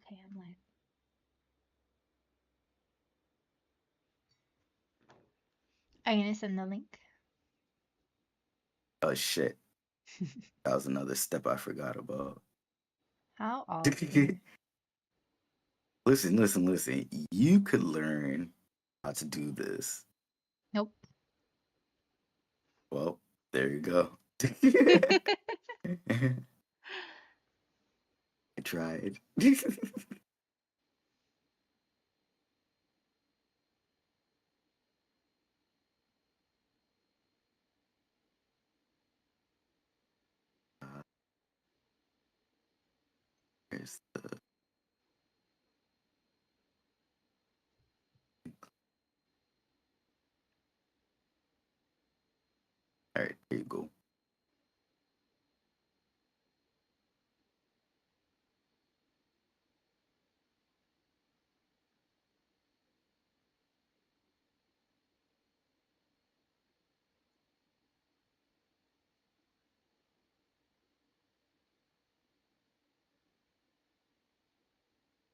Okay, I'm live. Are you gonna send the link? Oh shit. That was another step I forgot about. How awesome. Listen. You could learn how to do this. Nope. Well, there you go. I tried. Here's the all right, there you go.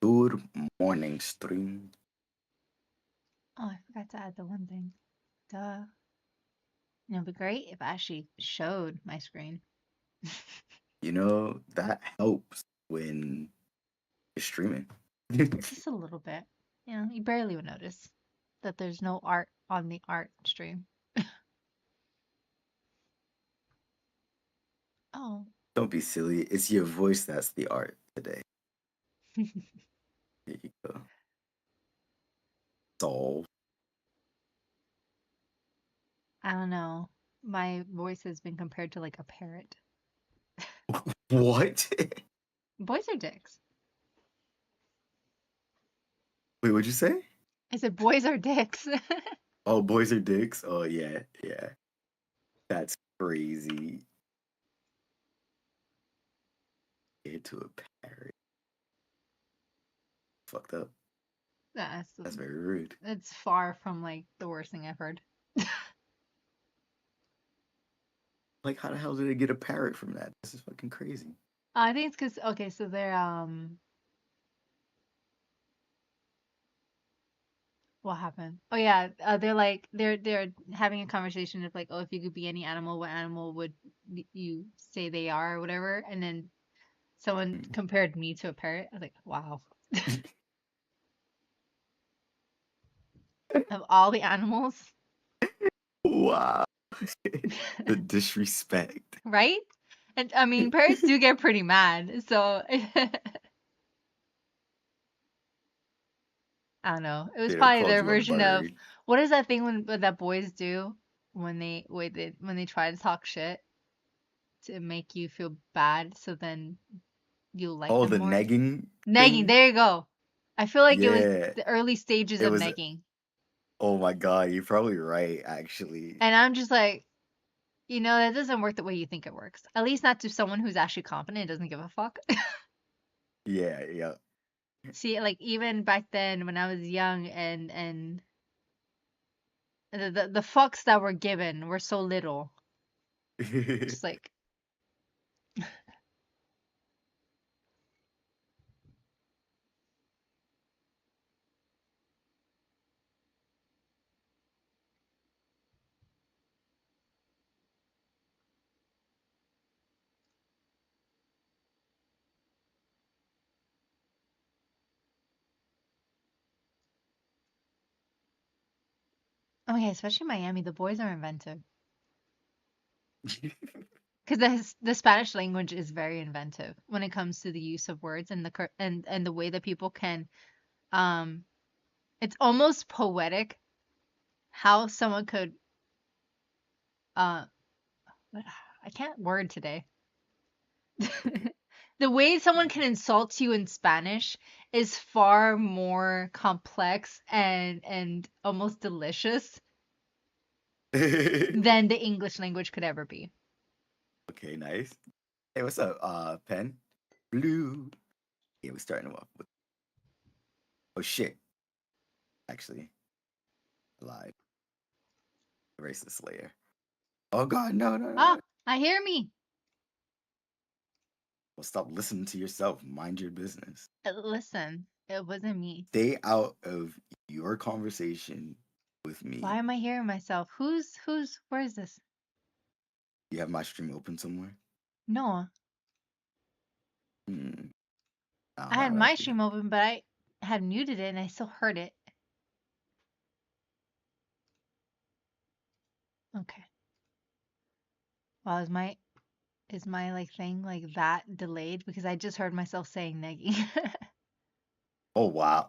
Good morning, stream. Oh, I forgot to add the one thing. Duh. It'd be great if I actually showed my screen. You know, that helps when you're streaming. Just a little bit. You know, you barely would notice that there's no art on the art stream. Oh. Don't be silly. It's your voice that's the art today. There you go. Solve. I don't know. My voice has been compared to like a parrot. What? Boys are dicks. Wait, what'd you say? I said boys are dicks. Oh, boys are dicks? Oh yeah. That's crazy. Into a parrot. Fucked up. That's That's very rude. it's far from like the worst thing I've heard. Like, how the hell did they get a parrot from that? This is fucking crazy. I think it's because okay, so they're what happened? Oh yeah, they're like they're having a conversation of like, oh, if you could be any animal, what animal would you say they are or whatever? And then someone compared me to a parrot. I was like, wow. Of all the animals, Wow. The disrespect. right? And I mean, parrots do get pretty mad, so I don't know. It was They probably called their you a version of bird. what is that thing that boys do when they try to talk shit to make you feel bad, so then you like Oh, them the more. negging Negging, thing? there you go. I feel like it was Yeah. the early stages It of was, negging. oh my God, you're probably right, actually. And I'm just like, that doesn't work the way you think it works. At least not to someone who's actually confident and doesn't give a fuck. Yeah. See, like even back then when I was young and the fucks that were given were so little. Just like oh yeah, especially Miami, the boys are inventive. Because the Spanish language is very inventive when it comes to the use of words and and the way that people can um it's almost poetic how someone could uh I can't word today. The way someone can insult you in Spanish is far more complex and almost delicious than the English language could ever be. Okay, nice. Hey, what's up, Pen? Blue. Yeah, we're starting off with, oh shit. Actually, live. Erase this layer. Oh God, no. Ah, I hear me. Well, stop listening to yourself. Mind your business. Listen, it wasn't me. Stay out of your conversation with Why me. am I hearing myself? Where is this? You have my stream open somewhere? No, Hmm. I Nah, had not my like you. stream open, but I had muted it and I still heard it. Okay. Wow, is my like thing like that delayed? Because I just heard myself saying neggy. Oh, wow.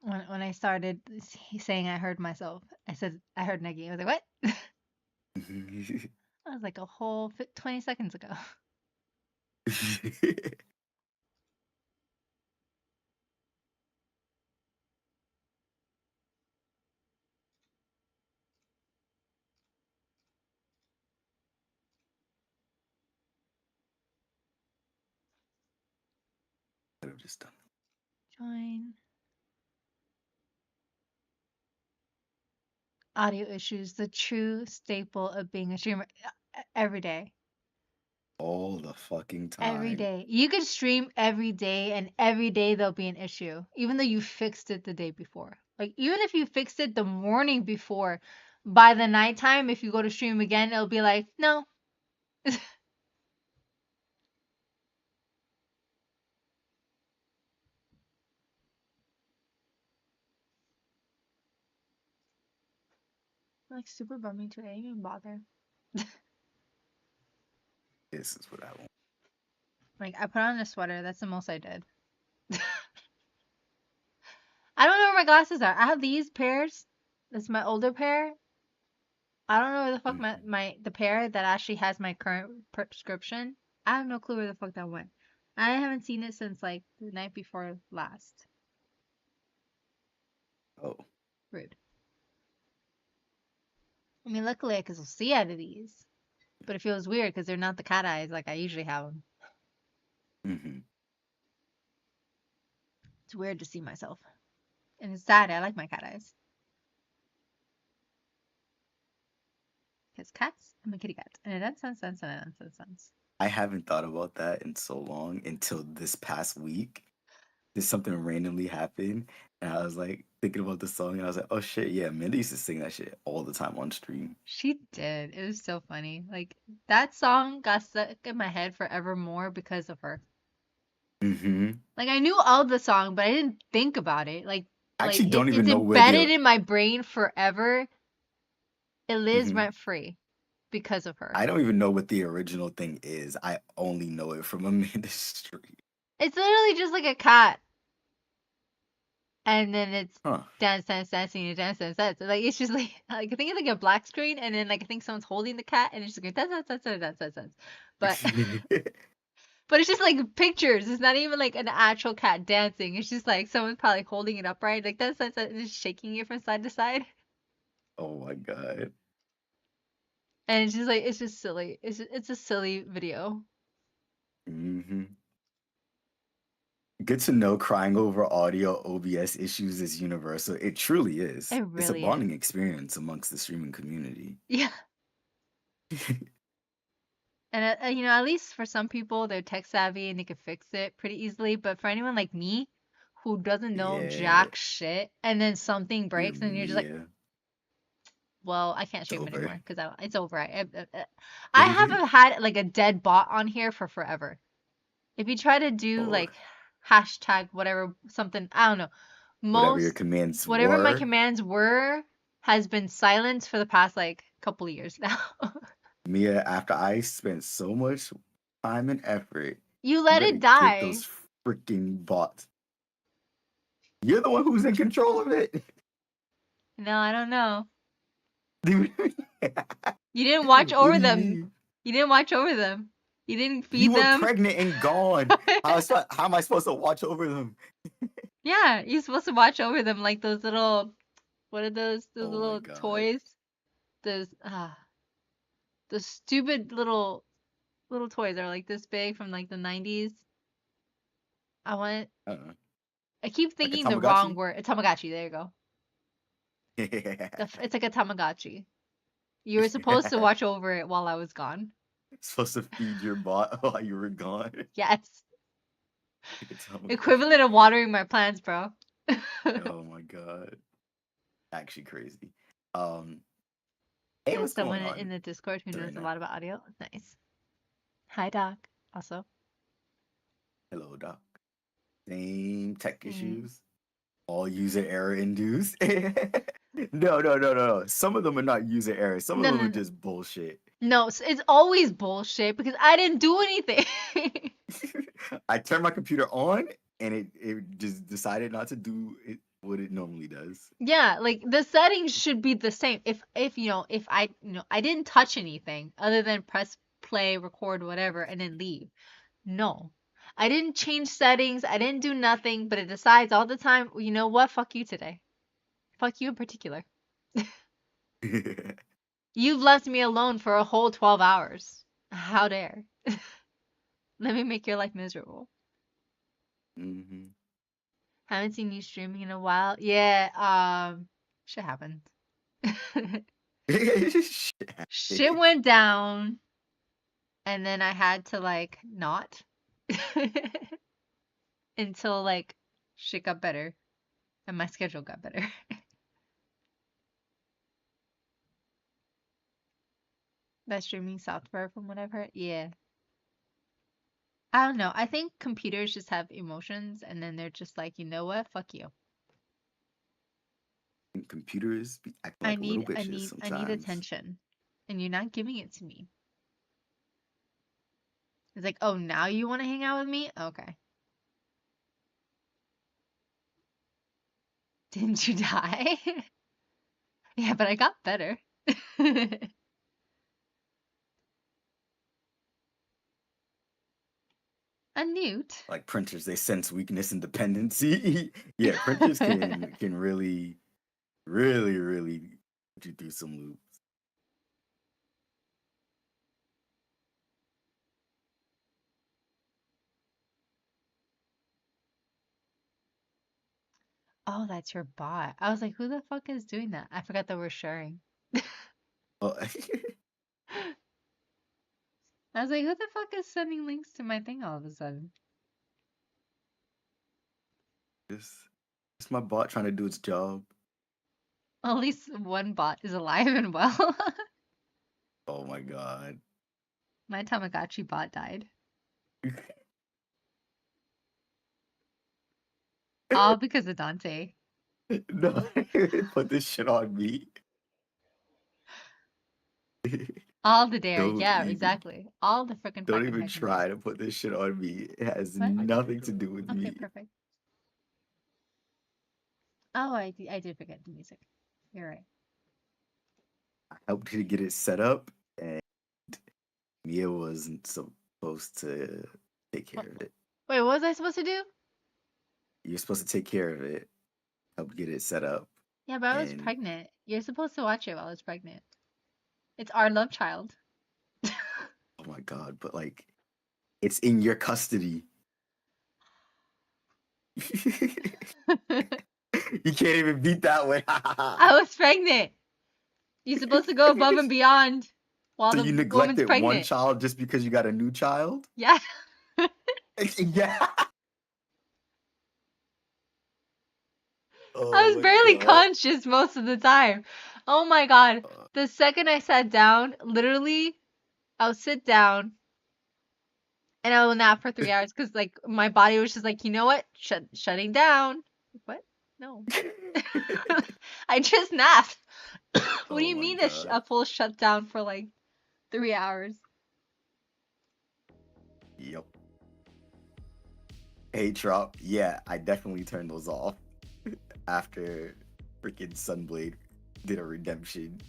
When I started saying I heard myself, I said I heard neggy. I was like, what? That was like a whole 20 seconds ago. Could have just done. Join. Audio issues, the true staple of being a streamer every day. All the fucking Every time. day. You could stream every day, and every day there'll be an issue, even though you fixed it the day before. Like, even if you fixed it the morning before, by the nighttime, if you go to stream again, it'll be like, no. Like, super bumming today. I didn't even bother. This is what I want. Like, I put on a sweater. That's the most I did. I don't know where my glasses are. I have these pairs. That's my older pair. I don't know where the fuck the pair that actually has my current prescription. I have no clue where the fuck that went. I haven't seen it since like the night before last. Oh. Rude. I mean, luckily I can still see out of these, but it feels weird because they're not the cat eyes like I usually have them. Mm-hmm. It's weird to see myself, and it's sad. I like my cat eyes. Because cats, I'm a kitty cat, and it does sense. I haven't thought about that in so long until this past week. Did something randomly happen, and I was like thinking about the song, and I was like, "Oh shit, yeah!" Mindy used to sing that shit all the time on stream. She did. It was so funny. Like that song got stuck in my head forevermore because of her. Mm-hmm. Like I knew all the song, but I didn't think about it. I Like actually don't it's even know where embedded the. in my brain forever. It lives Mhm. rent free because of her. I don't even know what the original thing is. I only know it from Amanda's stream. It's literally just like a cat, and then it's Huh. dancing, dance. Like it's just like I think it's like a black screen, and then like I think someone's holding the cat, and it's just going dance. But but it's just like pictures. It's not even like an actual cat dancing. It's just like someone's probably holding it upright, like and just shaking it from side to side. Oh my god. And it's just like it's just silly. It's a silly video. Mm-hmm. Good to know crying over audio OBS issues is universal. It truly is. It It's a really is. bonding experience amongst the streaming community. Yeah. And you know, at least for some people, they're tech savvy and they can fix it pretty easily. But for anyone like me, who doesn't know Yeah. jack shit, and then something breaks, and you're just like, Yeah. well, I can't It's stream over. anymore because it's over. I haven't had like a dead bot on here for forever. If you try to do Oh, like hashtag whatever something, I don't know. whatever your Most commands whatever my were. commands were has been silent for the past like couple of years now. Mia, after I spent so much time and effort, You you let better it get die. those freaking bots. You're the one who's in control of it. No, I don't know. Dude, You didn't watch what over do you them. mean? You didn't watch over them. You didn't You feed were them. pregnant and gone. How am I supposed to watch over them? Yeah, you're supposed to watch over them like those little, what are those? Those Oh my little god. toys. Those the stupid little toys are like this big from like the 90s. I want. Uh-uh. I keep Like a thinking the wrong Tamagotchi? word. A Tamagotchi. There you go. It's like a Tamagotchi. You were supposed to watch over it while I was gone. Supposed to feed your bot while you were gone. Yes. Like a Tamagotchi. Equivalent of watering my plants, bro. Oh my god. Actually crazy. Hey, There's what's going someone in on the Discord who knows during a that? lot about audio. Nice. Hi, Doc. Also. Hello, Doc. Same tech Same. issues. All user error induced. No. Some of them are not user error. Some of No, them no, are no. just bullshit. No, it's always bullshit because I didn't do anything. I turned my computer on and it just decided not to do it what it normally does. Yeah, like the settings should be the same. If you know, if I I didn't touch anything other than press play, record, whatever, and then leave. No. I didn't change settings. I didn't do nothing, but it decides all the time, you know what? Fuck you today. Fuck you in particular. You've left me alone for a whole 12 hours. How dare. Let me make your life miserable. Mm-hmm. Haven't seen you streaming in a while. Yeah, shit happened. Shit went down, and then I had to like not until like shit got better and my schedule got better. That streaming software, from what I've heard, yeah. I don't know. I think computers just have emotions, and then they're just like, you know what? Fuck you. Computers be acting I like little need, I bitches need, I need sometimes. attention, and you're not giving it to me. It's like, oh, now you want to hang out with me? Okay. Didn't you die? Yeah, but I got better. A newt. Like printers, they sense weakness and dependency. Yeah, printers can really put you through some loops. Oh, that's your bot. I was like, who the fuck is doing that? I forgot that we're sharing. Oh, I was like, who the fuck is sending links to my thing all of a sudden? it's my bot trying to do its job. At least one bot is alive and well. Oh my god. My Tamagotchi bot died. All because of Dante. No, put this shit on me. All the dare. Don't Yeah, even exactly. All the freaking don't fucking even fucking dare. try to put this shit on me. It has What? nothing to do with Okay, me. perfect. Oh, I did forget the music. You're right. I helped you get it set up, and Mia wasn't supposed to take care of it. Wait, what was I supposed to do? You're supposed to take care of it, help get it set up. Yeah, but I was And pregnant. You're supposed to watch it while I was pregnant. It's our love child. oh my god, but like it's in your custody. You can't even beat that one. I was pregnant. You're supposed to go above and beyond while So the you woman's neglected one pregnant. child just because you got a new child? Yeah. Yeah. I Oh was my barely god. conscious most of the time. Oh my god. Uh, The second I sat down, literally, I'll sit down and I will nap for 3 hours because like my body was just like, you know what? Shutting down. What? No. I just napped. What do oh you my mean god. a full shutdown for like 3 hours? Yep. Hey Trop, yeah, I definitely turned those off after freaking Sunblade did a redemption.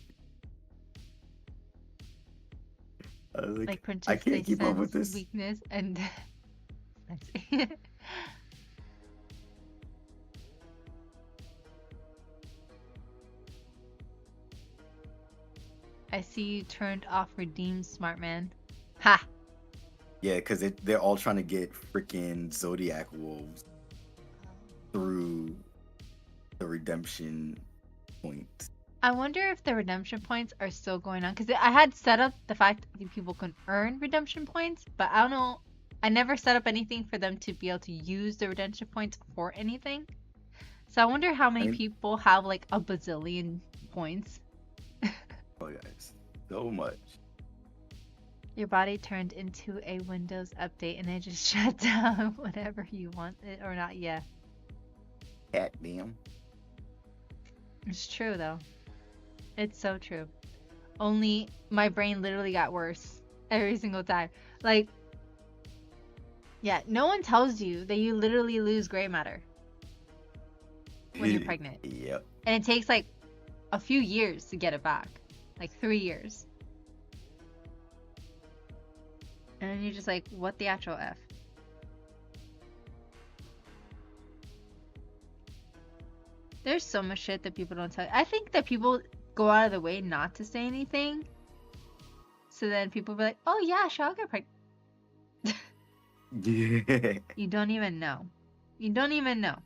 I was Like like, I Princess, they can't keep up with sense this. weakness and I see you turned off redeemed, smart man. Ha! Yeah, because they're all trying to get freaking Zodiac wolves through the redemption points. I wonder if the redemption points are still going on because I had set up the fact that people can earn redemption points, but I don't know. I never set up anything for them to be able to use the redemption points for anything. So I wonder how I many think, people have like a bazillion points. oh guys, so much. Your body turned into a Windows update and it just shut down whenever you want it or not. Yeah, Cat damn. it's true though. It's so true. Only my brain literally got worse every single time. Like, yeah, no one tells you that you literally lose gray matter when you're pregnant. Yep. And it takes like a few years to get it back. Like 3 years. And then you're just like, what the actual F? There's so much shit that people don't tell you. I think that people go out of the way not to say anything. So then people be like, oh yeah, sure, I'll get pregnant. Yeah. You don't even know. You don't even know.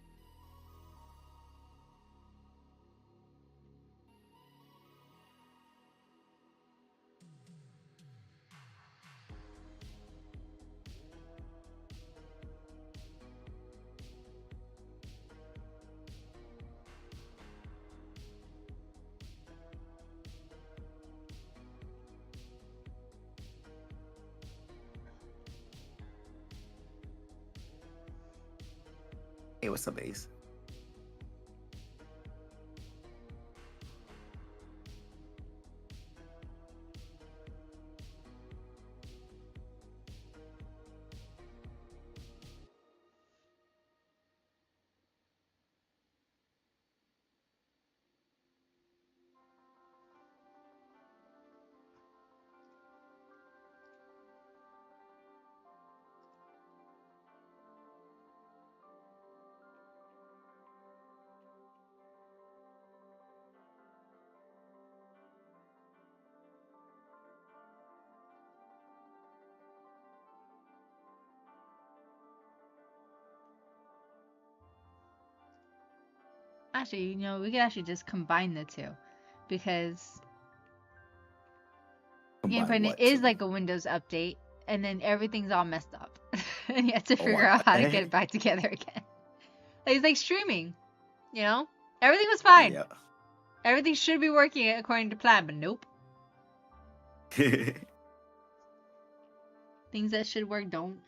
Hey, what's up, Ace? Actually, you know, we could actually just combine the two. Because getting Combine pregnant what is too? like a Windows update. And then everything's all messed up. And you have to Oh figure my out how to get god. it back together again. Like, it's like streaming, you know? Everything was fine. Yeah. Everything should be working according to plan, but nope. Things that should work don't.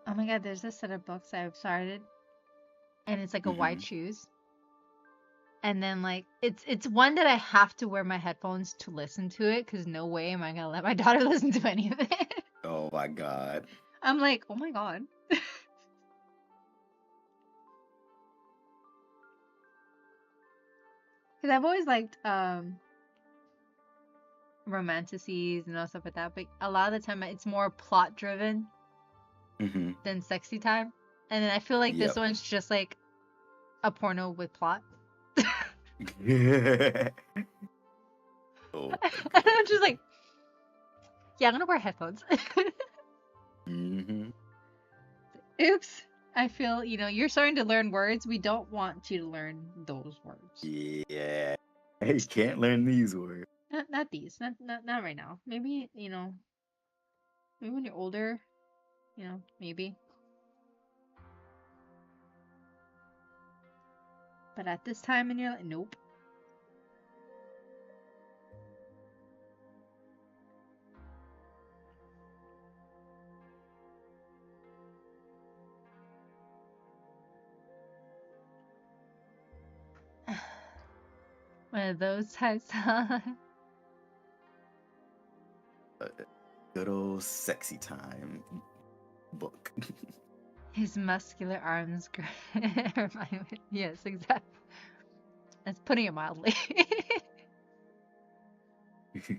Oh my god, there's this set of books I've started. And it's like a white Hmm. shoes. And then like it's one that I have to wear my headphones to listen to it because no way am I gonna let my daughter listen to any of it. Oh my god. I'm like, oh my god. Because I've always liked romanticities and all stuff like that, but a lot of the time it's more plot driven Mm-hmm. than sexy time. And then I feel like this Yep. one's just like a porno with plot. Oh my And god. I'm just like, yeah, I'm gonna wear headphones. Mm-hmm. Oops. I feel, you're starting to learn words. We don't want you to learn those words. Yeah. Hey, can't learn these words. Not these. Not right now. Maybe, maybe when you're older, maybe. But at this time in your life, nope. One of those types. Good old sexy time book. His muscular arms remind me. Yes, exactly. That's putting it mildly. Okay,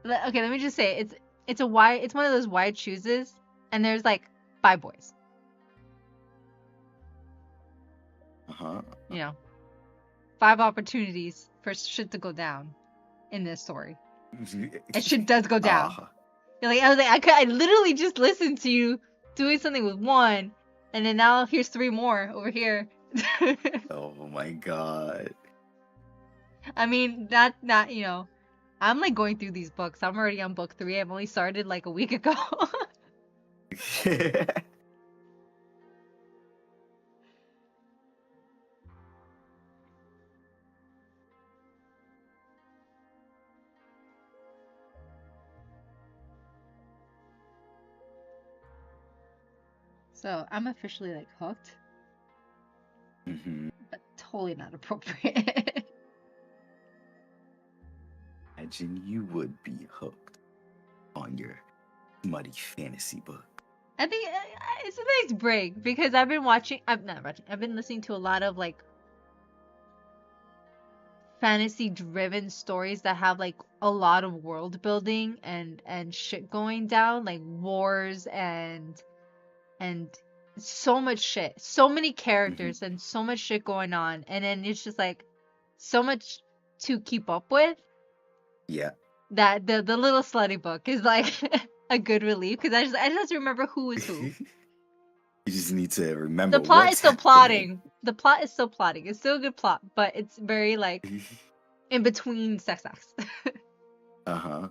let me just say it's one of those wide chooses, and there's like 5 boys. Uh-huh. 5 opportunities for shit to go down in this story. And shit does go down. I literally just listened to you doing something with one, and then now here's 3 more over here. Oh my god. I mean, not I'm like going through these books. I'm already on book 3. I've only started like a week ago. So I'm officially like hooked, Mm-hmm. but totally not appropriate. Imagine you would be hooked on your muddy fantasy book. I think it's a nice break because I've been watching. I've not watching. I've been listening to a lot of like fantasy-driven stories that have like a lot of world building and shit going down, like wars and so much shit, so many characters and so much shit going on, and then it's just like so much to keep up with. Yeah. That the little slutty book is like a good relief because I just have to remember who is who. You just need to remember The plot what's is still happening. plotting. The plot is still plotting. It's still a good plot, but it's very like in between sex acts. Uh-huh.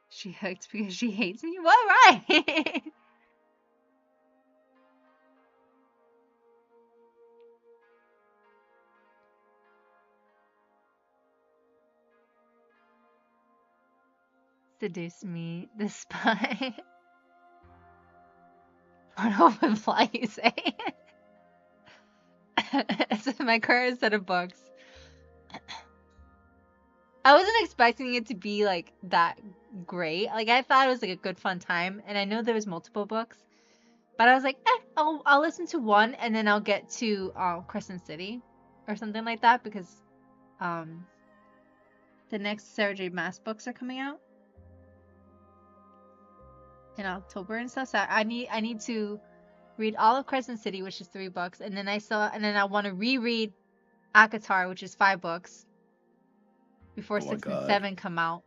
She hooked because she hates me? What, right? Seduce me, the spy. Porno with fly, you say? So my current set of books. I wasn't expecting it to be like that great. Like I thought it was like a good fun time, and I know there was multiple books, but I was like, I'll listen to one and then I'll get to Crescent City or something like that because the next Sarah J. Maas books are coming out in October and stuff. So I need to read all of Crescent City, which is 3 books, and then I want to reread ACOTAR, which is 5 books, before 6 and 7 come out.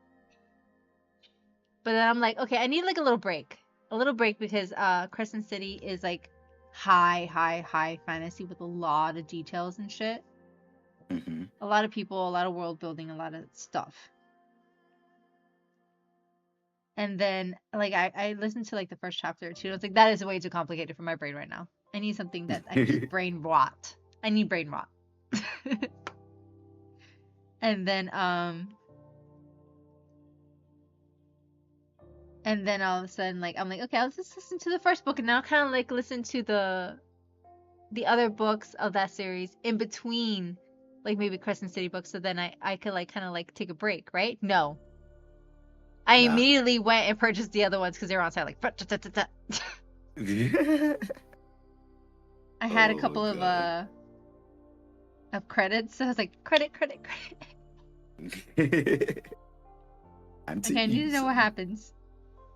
But then I'm like, okay, I need like a little break because Crescent City is like high fantasy with a lot of details and shit. Mm-hmm. A lot of people, a lot of world building, a lot of stuff. And then like I listened to like the first chapter or 2. I was like, that is way too complicated for my brain right now. I need something that I need brain rot. I need brain rot. And then all of a sudden like I'm like, okay, I'll just listen to the first book, and now kind of like listen to the other books of that series in between, like maybe Crescent City books, so then I could like kind of like take a break, right? No. I immediately went and purchased the other ones because they were on sale. Like, I had a couple of of credits. So I was like, credit, credit, credit. I'm Okay, too I need to know what easy. happens.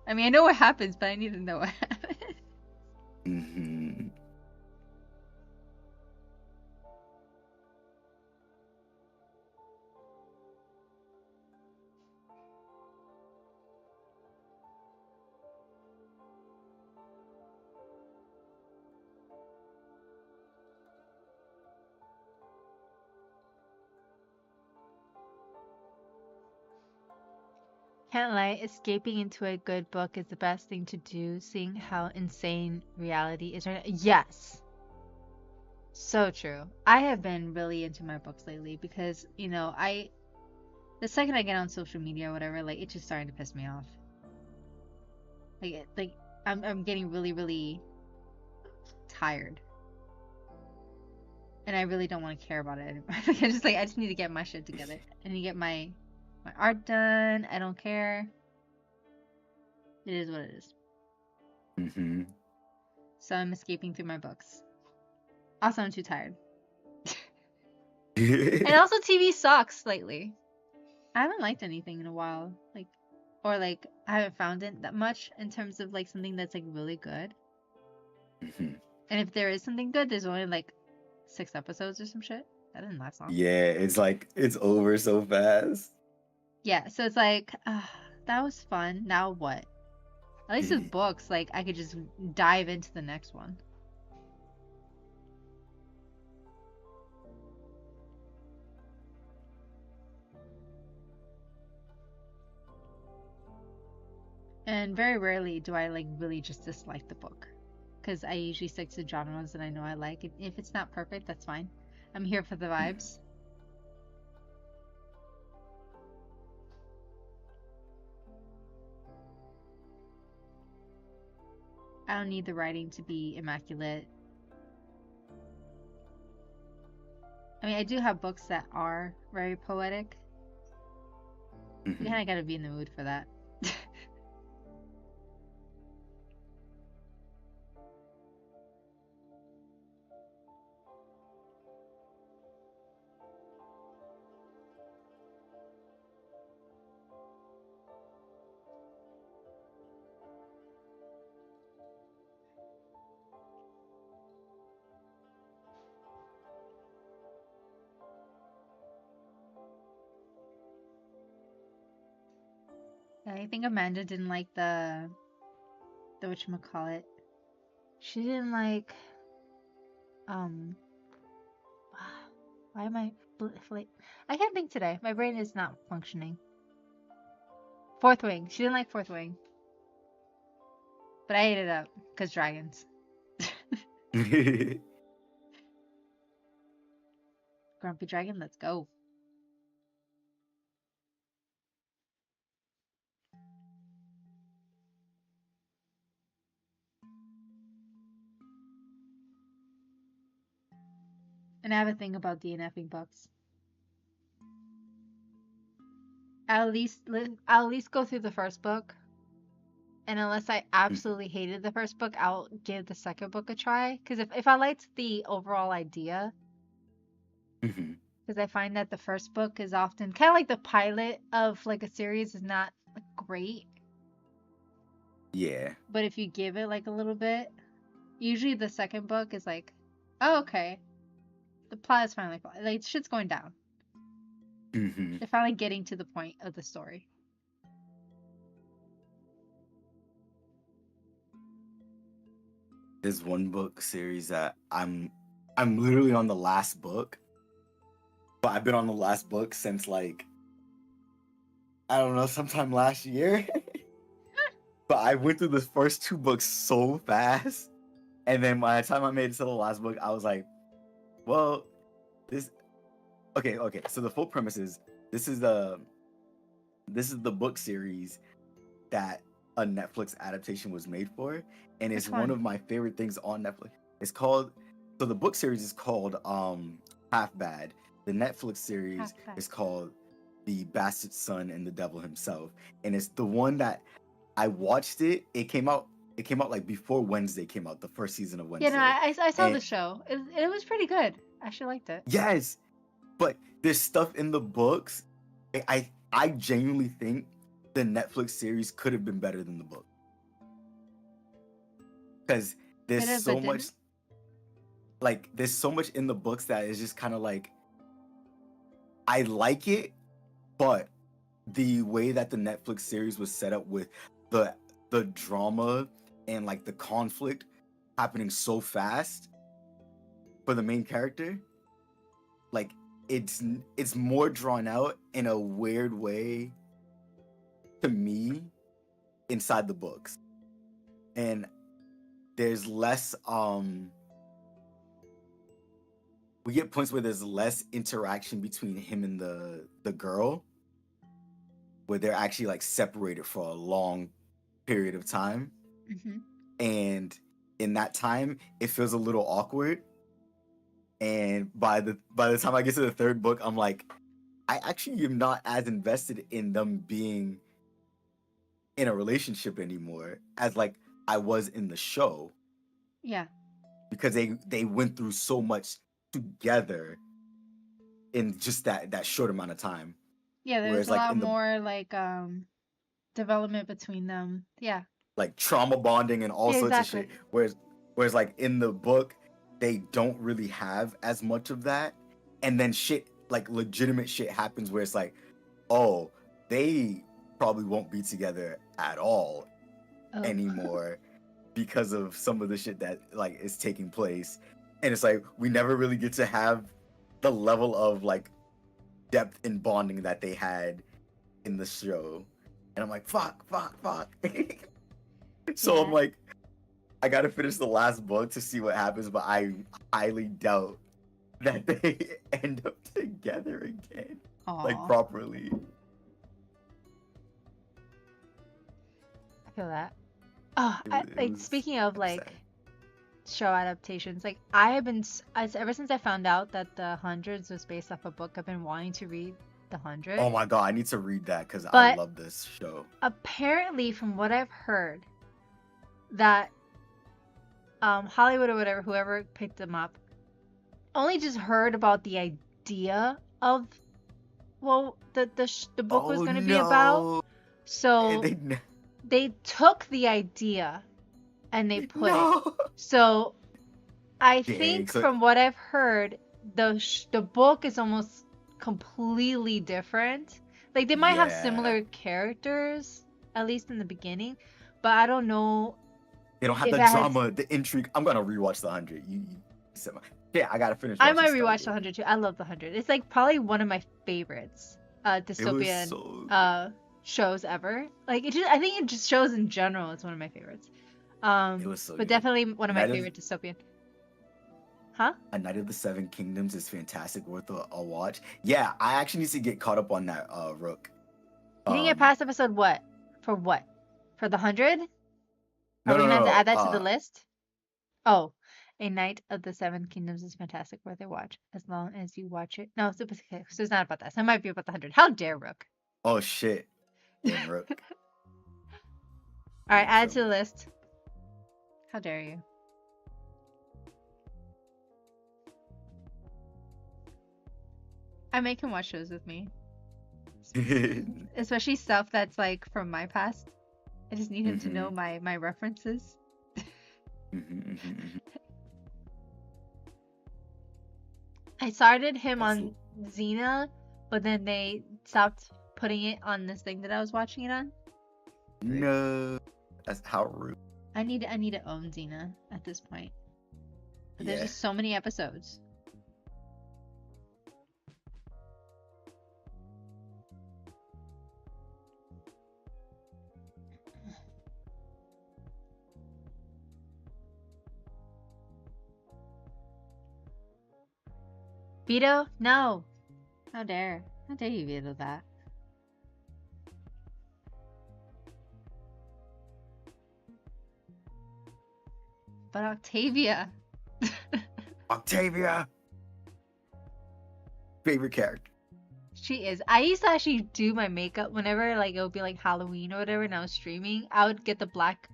I mean, I know what happens, but I need to know what happens. Hmm. Can't lie, escaping into a good book is the best thing to do, seeing how insane reality is right now. Yes, so true. I have been really into my books lately because, the second I get on social media or whatever, like it's just starting to piss me off. Like I'm getting really, really tired. And I really don't want to care about it anymore. I just need to get my shit together. I need to get my art done. I don't care. It is what it is. Hmm. So I'm escaping through my books. Also, I'm too tired. And also, TV sucks lately. I haven't liked anything in a while. Like, I haven't found it that much in terms of like something that's like really good. Hmm. And if there is something good, there's only like 6 episodes or some shit. That didn't last long. Yeah, it's like it's over so fast. Yeah, so it's like, that was fun. Now what? At least with books, like I could just dive into the next one. And very rarely do I like really just dislike the book, because I usually stick to genres that I know I like. If it's not perfect, that's fine. I'm here for the vibes. I don't need the writing to be immaculate. I mean, I do have books that are very poetic. You Hmm. kind of gotta be in the mood for that. I think Amanda didn't like the whatchamacallit. She didn't like um why am I I can't think today. My brain is not functioning. Fourth Wing. She didn't like Fourth Wing, but I ate it up because dragons. Grumpy Dragon, let's go. And I have a thing about DNFing books. I'll at least go through the first book, and unless I absolutely hated the first book, I'll give the second book a try. Because if I liked the overall idea, Hmm. because I find that the first book is often kind of like the pilot of like a series is not like, great, Yeah. but if you give it like a little bit, usually the second book is like, oh okay, the plot is finally like shit's going down. Hmm. They're finally getting to the point of the story. There's one book series that I'm literally on the last book, but I've been on the last book since like I don't know, sometime last year. But I went through the first two books so fast, and then by the time I made it to the last book, I was like, "Well, this okay." So the full premise is this is the this is the book series that a Netflix adaptation was made for, and it's Which one one? of my favorite things on Netflix. It's called so the book series is called Half Bad. The Netflix Half series Bad. is called The Bastard Son and the Devil Himself, and it's the one that I watched it. It came out like before Wednesday came out, the first season of Yeah, no, Wednesday. I saw the And show. It was pretty good. I actually liked it. yes, But there's stuff in the books. I genuinely think the Netflix series could have been better than the book because there's Could have, but so much didn't. there's so much in the books that is just kind of like I like it, but the way that the Netflix series was set up with the the drama and like the conflict happening so fast for the main character, like it's more drawn out in a weird way to me inside the books. And there's less we get points where there's less interaction between him and the girl where they're actually like separated for a long period of time, Hmm. and in that time it feels a little awkward, and by the time I get to the third book I'm like I actually am not as invested in them being in a relationship anymore as like I was in the show Yeah. because they went through so much together in just that short amount of time. Yeah, there's Whereas a like lot in the more like development between them. Yeah. like trauma bonding and all Yeah, sorts of exactly. shit. Whereas like in the book, they don't really have as much of that. And then shit like legitimate shit happens where it's like, oh, they probably won't be together at all Oh. anymore because of some of the shit that like is taking place. And it's like we never really get to have the level of like depth and bonding that they had in the show. And I'm like, fuck. So I'm Yeah. like, I gotta finish the last book to see what happens, but I highly doubt that they end up together again, like Aw. properly. I feel that. Oh, It like was speaking of kind of like sad. show adaptations, like I have been ever since I found out that the Hundreds was based off a book, I've been wanting to read the Oh Hundred. my god, I need to read that because I But love this show. apparently, from what I've heard, that Hollywood or whatever, whoever picked them up, only just heard about the idea of the book was Oh going to be about. no! So They they took the idea and they put it. no. So I Dang. think So from what I've heard, the book is almost completely different. Like they might have yeah, similar characters, at least in the beginning, but I don't know they don't have if the it has. drama, the intrigue. I'm gonna rewatch the 100. You said yeah, I gotta finish I watching might rewatch the Stargate. 100 too. I love the 100. It's like probably one of my favorites It was dystopian so good. shows ever. Like it just I think it just shows in general it's one of my favorites. It was so But good. definitely one of my Night of favorite dystopian. Huh? A Night of the Seven Kingdoms is fantastic, worth a watch. Yeah, I actually need to get caught up on that Rook. You didn't get Um past episode what? For what? For the 100? Are no we no gonna have to no add that to the uh list? Oh, A Night of the Seven Kingdoms is fantastic, worth a watch as long as you watch it. No, okay, so it's not about that. So it might be about the 100. How dare Rook? oh shit. Damn Rook. All right, Yeah, add feel to the me. list. How dare you? I make him watch shows with me, especially stuff that's like from my past. I just need him to know Mhm, my references. mhm. I started him That's on Xena, but then they stopped putting it on this thing that I was watching it on. Rude. no. That's how rude. I need to own Xena at this point. But there's Yeah. just so many episodes. Veto? No. How dare? How dare you veto that? But Octavia. Octavia. Favorite character. She is. I used to actually do my makeup whenever like it would be like Halloween or whatever and I was streaming. I would get the black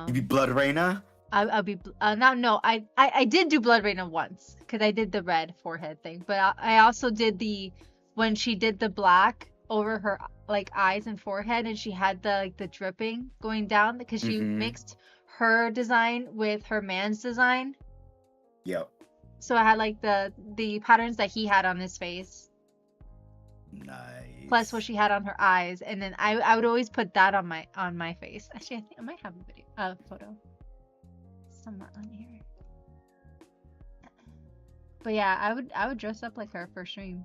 You be Blood Raina? I'll be now. No, I did do Blood Rain once because I did the red forehead thing, but I also did the when she did the black over her like eyes and forehead, and she had the like the dripping going down because she Mm-hmm. mixed her design with her man's design. Yep. So I had like the patterns that he had on his face, plus what Nice. she had on her eyes, and then I would always put that on my face. Actually, I think I might have a video, photo somewhere on here. But yeah, I would dress up like her for stream,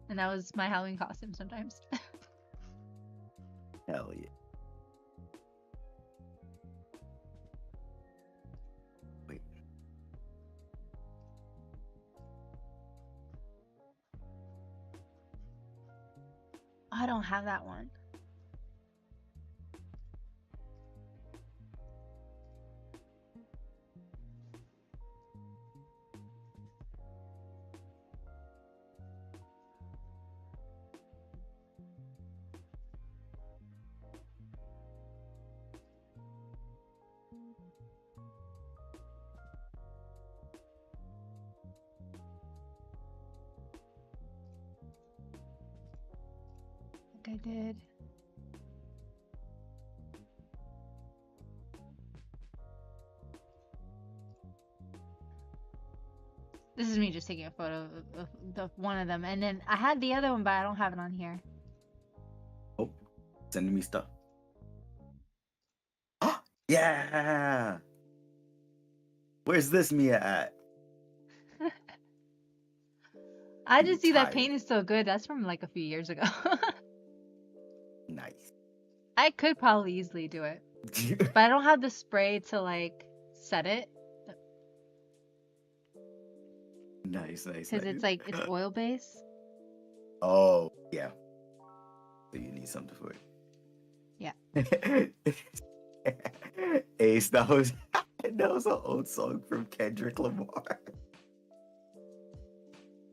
and that was my Halloween costume sometimes. Hell yeah. Wait. I don't have that one. I think I did. This is me just taking a photo of one of them, and then I had the other one, but I don't have it on here. Oh, sending me stuff. Yeah. Where's this Mia at? I I'm just see that tired. paint is so good. That's from like a few years ago. Nice. I could probably easily do it, but I don't have the spray to like set it Nice, nice, because it's nice. like it's oil based. Oh, yeah. So you need something for Yeah. it. Ace, that was an old song from Kendrick Lamar.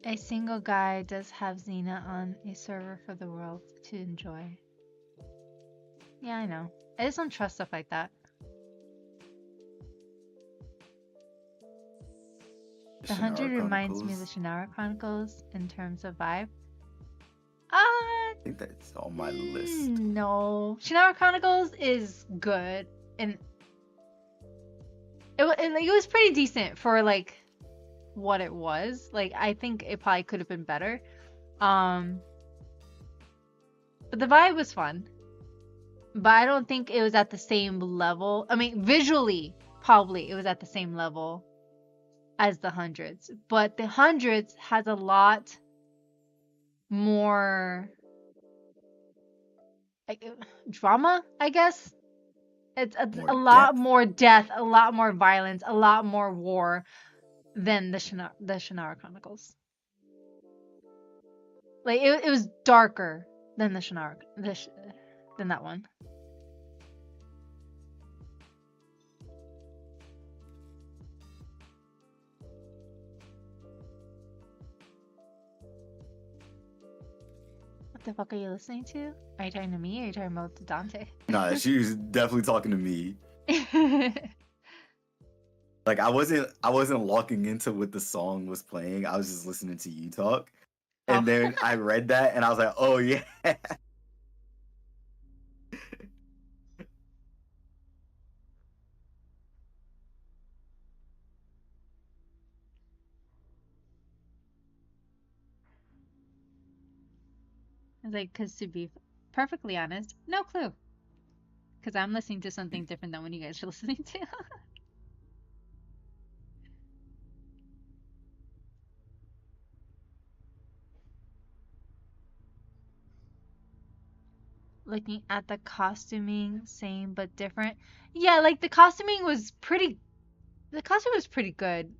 A single guy does have Xena on a server for the world to enjoy. Yeah, I know. I just don't trust stuff like that. The 100 reminds me of the Shannara Chronicles in terms of vibe. I think that's on my list. No. Shannara Chronicles is good, and it was pretty decent for like what it was. Like I think it probably could have been better. But the vibe was fun. But I don't think it was at the same level. I mean, visually, probably it was at the same level as the hundreds. But the hundreds has a lot more like drama, I guess. It's More a lot depth. more death, a lot more violence, a lot more war than the Shannara Chronicles. Like it was darker than the Shannara than that one. What the fuck are you listening to? Are you talking to me or are you talking about Dante? Nah, she was definitely talking to me. Like I wasn't locking into what the song was playing. I was just listening to you talk. And Oh. then I read that and I was like, oh yeah. I was like, because to be perfectly honest, no clue. Because I'm listening to something different than what you guys are listening to. Looking at the costuming, same but different. Yeah, like the costuming was pretty. The costume was pretty good,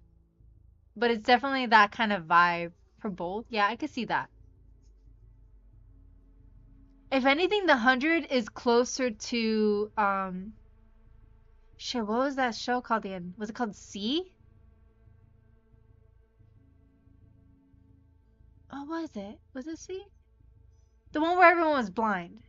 but it's definitely that kind of vibe for both. Yeah, I could see that. If anything, the 100 is closer to shit, what was that show called again? Was it called C? Oh, was it? Was it C? The one where everyone was blind.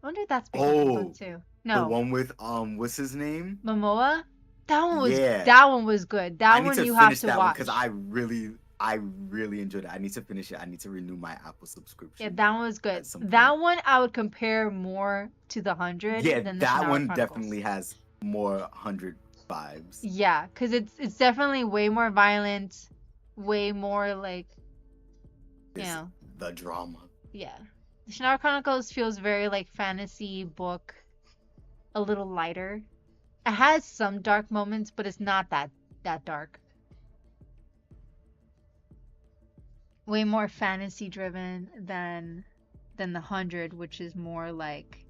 I wonder if that's based off the book Oh, too. the No. one with what's his name? Momoa? Yeah, that one was good. I That need one to you have finish to that one watch. because I really enjoyed it. I need to finish it. I need to renew my Apple Yeah, subscription that one was good. at some point. That one I would compare more to the 100 Yeah, than the that Shannara one Chronicles. definitely has more 100 vibes. Yeah, because it's definitely way more violent, way more like, you It's know, the drama. yeah. The Shannara Chronicles feels very like fantasy book, a little lighter. It has some dark moments, but it's not that dark. Way more fantasy driven than the 100, which is more like,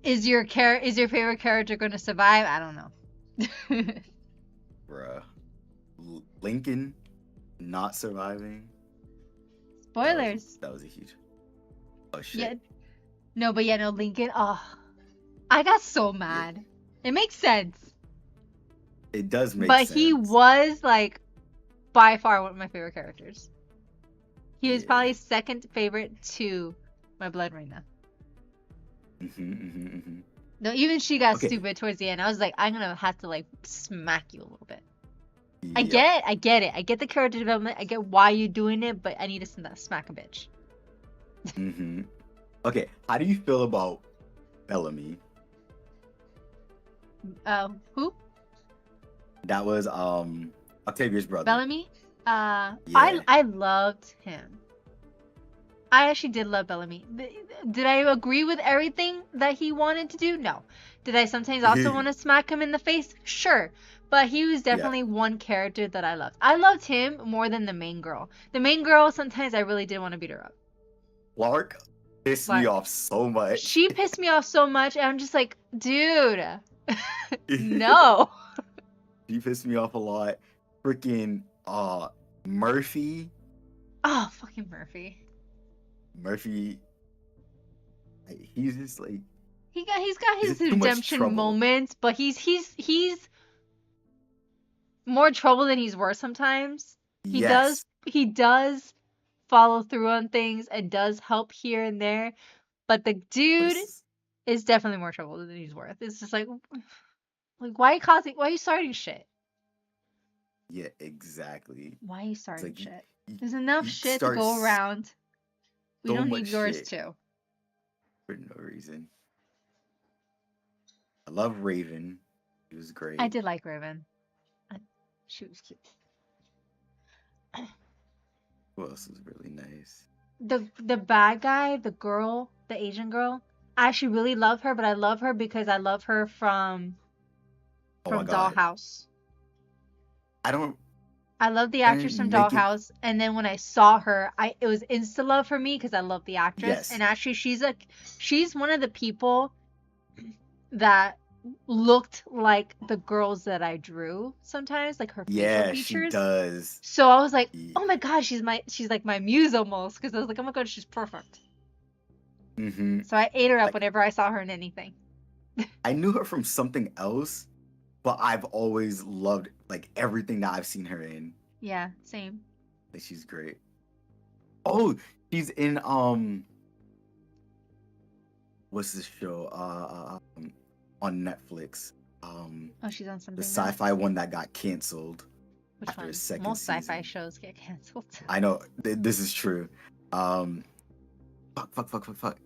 is your favorite character going to survive? I don't know. Bruh. Lincoln not surviving. Spoilers. That was a huge. Oh shit. Yeah. No, but yeah, no, Lincoln. Oh, I got so mad. It makes sense. It does make But sense. he was like by far one of my favorite characters. He was Yeah. probably second favorite to my Blood Reina. No, even she got Okay. stupid towards the end. I was like, I'm gonna have to like smack you a little bit. I Yup. get it. I get the character development. I get why you're doing it, but I need to smack a bitch. Okay, how do you feel about Bellamy? Who? That was Octavia's brother. Bellamy? Yeah. I loved him. I actually did love Bellamy. Did I agree with everything that he wanted to do? No. Did I sometimes also want to smack him in the face? Sure. But he was definitely one character that I loved. I loved him more than the main girl. The main girl, sometimes I really did want to beat her up. Clark pissed me off so much. She pissed me off so much, and I'm just like, dude, no. She pissed me off a lot. Freaking Murphy. Oh, fucking Murphy. Murphy. He's just like He's got his too much redemption trouble. moments, but he's more trouble than he's worth sometimes. He does follow through on things and does help here and there, but the dude is definitely more trouble than he's worth. It's just like why are you starting shit? Yeah, exactly. Why are you starting like, shit? There's enough shit to go around. We so don't much need yours shit too. for no reason. I love Raven. She was great. I did like Raven. She was cute. Who else was really nice? The bad guy, the girl, the Asian girl, I actually really love her, but I love her because I love her from Dollhouse. I love the actress from Dollhouse, and then when I saw her, it was insta love for me because I love the actress. Yes. And actually, she's one of the people that looked like the girls that I drew sometimes, like her facial features. She does. So I was like, oh my god, she's like my muse almost, because I was like, oh my god, she's perfect. So I ate her up whenever I saw her in anything. I knew her from something else, but I've always loved like everything that I've seen her in. Yeah, same. Like, she's great. Oh, she's in what's this show? On Netflix. Oh, she's on something. The sci-fi one that got canceled. Which after one? a second Most sci-fi season. shows get canceled. I know this is true. Fuck.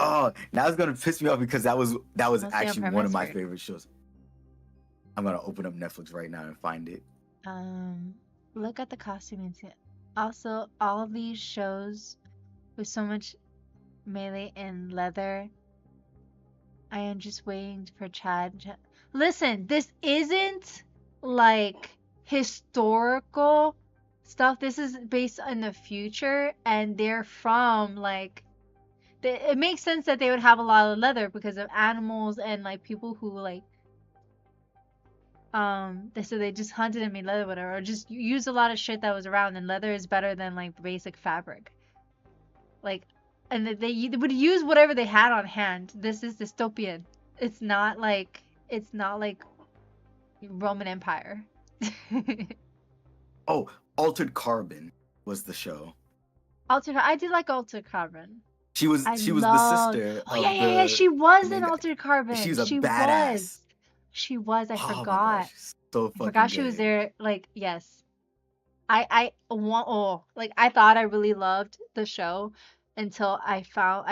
Oh, now it's gonna piss me off because that was Mostly actually on one of my Premise, right? favorite shows. I'm gonna open up Netflix right now and find it. Look at the costuming. Also, all of these shows with so much melee and leather. I am just waiting for Chad. Listen, this isn't like historical stuff. This is based in the future, and they're from like. It makes sense that they would have a lot of leather because of animals and like people who like. They just hunted and made leather, whatever, or just used a lot of shit that was around, and leather is better than like the basic fabric. Like, and they would use whatever they had on hand. This is dystopian. It's not like Roman Empire. Oh, Altered Carbon was the show. I did like Altered Carbon. She was the sister. Oh yeah. She was in main guy. Altered Carbon. She was a badass. Was. She was. I Oh my gosh, forgot. so I fucking forgot she was good. there. Like, yes. I want. Oh, like I thought I really loved the show until I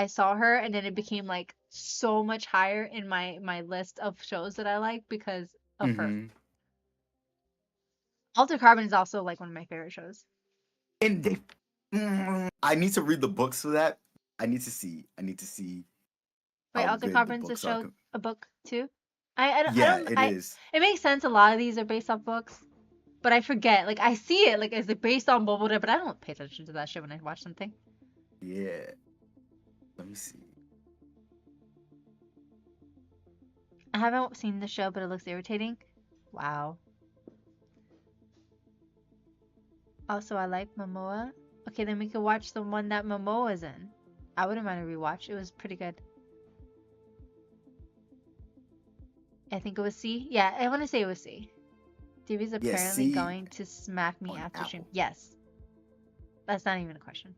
saw her, and then it became like so much higher in my list of shows that I like because of her. Hmm. Altered Carbon is also like one of my favorite shows. And they, I need to read the books for that. I need to see. I need to see Wait, how Altered good the Carbon's a books are. show, a book too? I Yeah, don't it I. is. It makes sense. A lot of these are based off books, but I forget. Like I see it like is it based on Boboda, but I don't pay attention to that shit when I watch something. Yeah. Let me see. I haven't seen the show, but it looks irritating. Wow. Also, I like Momoa. Okay, then we could watch the one that Momoa's in. I wouldn't mind a rewatch. It was pretty good. I think it was C. Yeah, I want to say it was C. DB's Yeah, apparently see going to smack me on after stream. Apple. Yes. That's not even a question.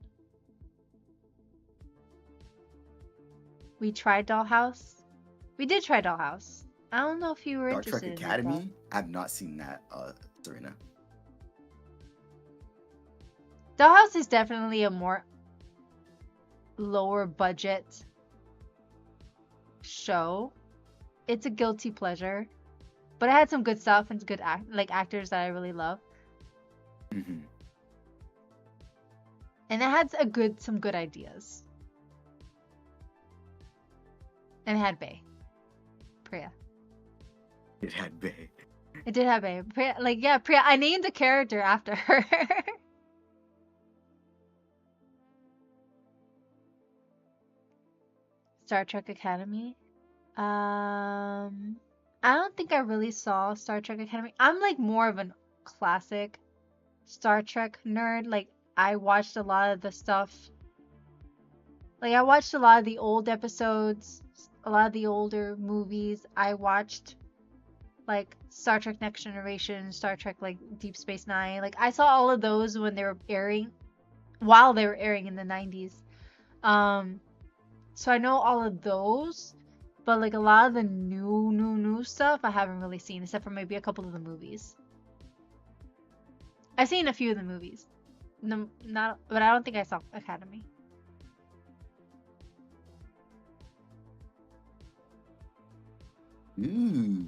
We tried Dollhouse. We did try Dollhouse. I don't know if you were Star Trek interested in it though. Academy. I've not seen that, Serena. Dollhouse is definitely a more lower budget show. It's a guilty pleasure, but it had some good stuff and good actors that I really love, Hmm. and it had some good ideas. And it had Bae, Priya. It had Bay. It did have Bae. Priya, like yeah, Priya. I named a character after her. Star Trek Academy. I don't think I really saw Star Trek Academy. I'm like more of a classic Star Trek nerd. Like I watched a lot of the stuff. Like I watched a lot of the old episodes, a lot of the older movies. I watched like Star Trek Next Generation, Star Trek like Deep Space Nine. Like I saw all of those when they were airing, while they were airing in the 90s. So I know all of those, but like a lot of the new stuff I haven't really seen, except for maybe a couple of the movies. I've seen a few of the movies, not, but I don't think I saw Academy. Ooh.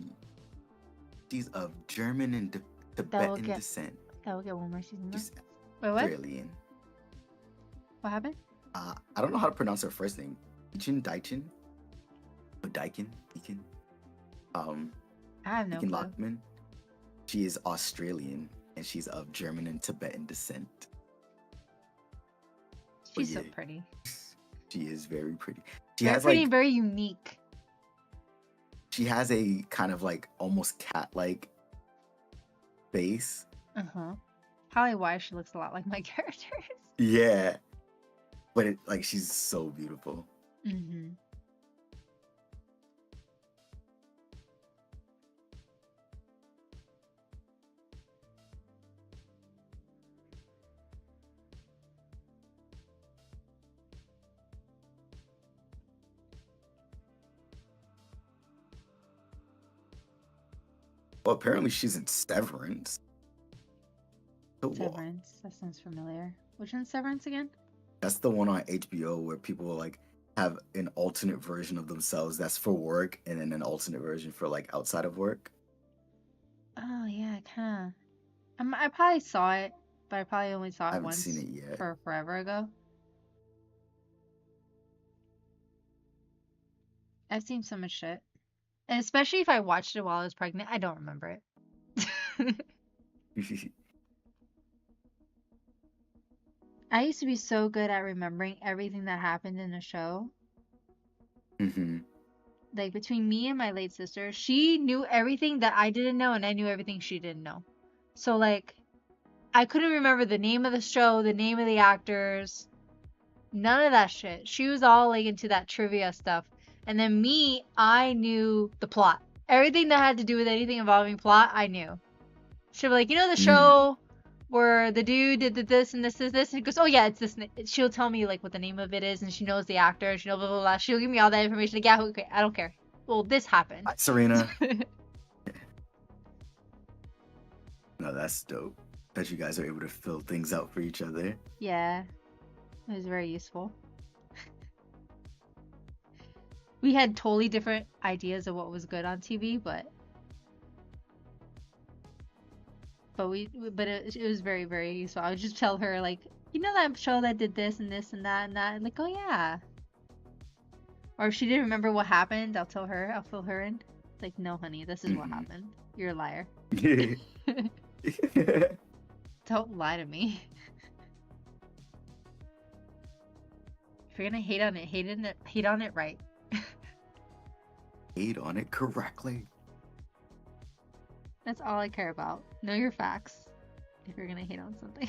She's of German and Tibetan get descent. That will get one more season though. She's Wait, what? Australian. What happened? I don't know how to pronounce her first name. Daikin? Or Daikin? Deacon? I have no Deacon clue. Lockman. She is Australian and she's of German and Tibetan descent. She's yeah, so pretty. She is very pretty. She Very has pretty like and very unique. she has a kind of like almost cat-like face. Probably why she looks a lot like my characters. Yeah. But it, like she's so beautiful. Well, apparently she's in Severance. Severance. That sounds familiar. Which one's Severance again? That's the one on HBO where people like have an alternate version of themselves that's for work and then an alternate version for like outside of work. Oh yeah, kind of. I probably saw it, but I probably only saw I it haven't once seen it yet. for forever ago. I've seen so much shit. And especially if I watched it while I was pregnant, I don't remember it. I used to be so good at remembering everything that happened in a show. Like between me and my late sister, she knew everything that I didn't know, and I knew everything she didn't know. So like, I couldn't remember the name of the show, the name of the actors, none of that shit. She was all like into that trivia stuff. And then me, I knew the plot. Everything that had to do with anything involving plot, I knew. She'll be like, you know the show where the dude did this and this is this, and he goes, oh yeah, it's this. She'll tell me like what the name of it is, and she knows the actor, she knows blah blah blah. She'll give me all that information. Like, yeah, okay, I don't care. Well, this happened. Serena, No, that's dope. That you guys are able to fill things out for each other. Yeah, it was very useful. We had totally different ideas of what was good on TV, but it was very, very useful. I would just tell her like, you know that show that did this and this and that and that, and like, oh yeah. Or if she didn't remember what happened, I'll tell her. I'll fill her in. It's like, no, honey, this is what happened. You're a liar. Don't lie to me. If you're gonna hate on it, hate on it right. Hate on it correctly. That's all I care about. Know your facts. If you're gonna hate on something.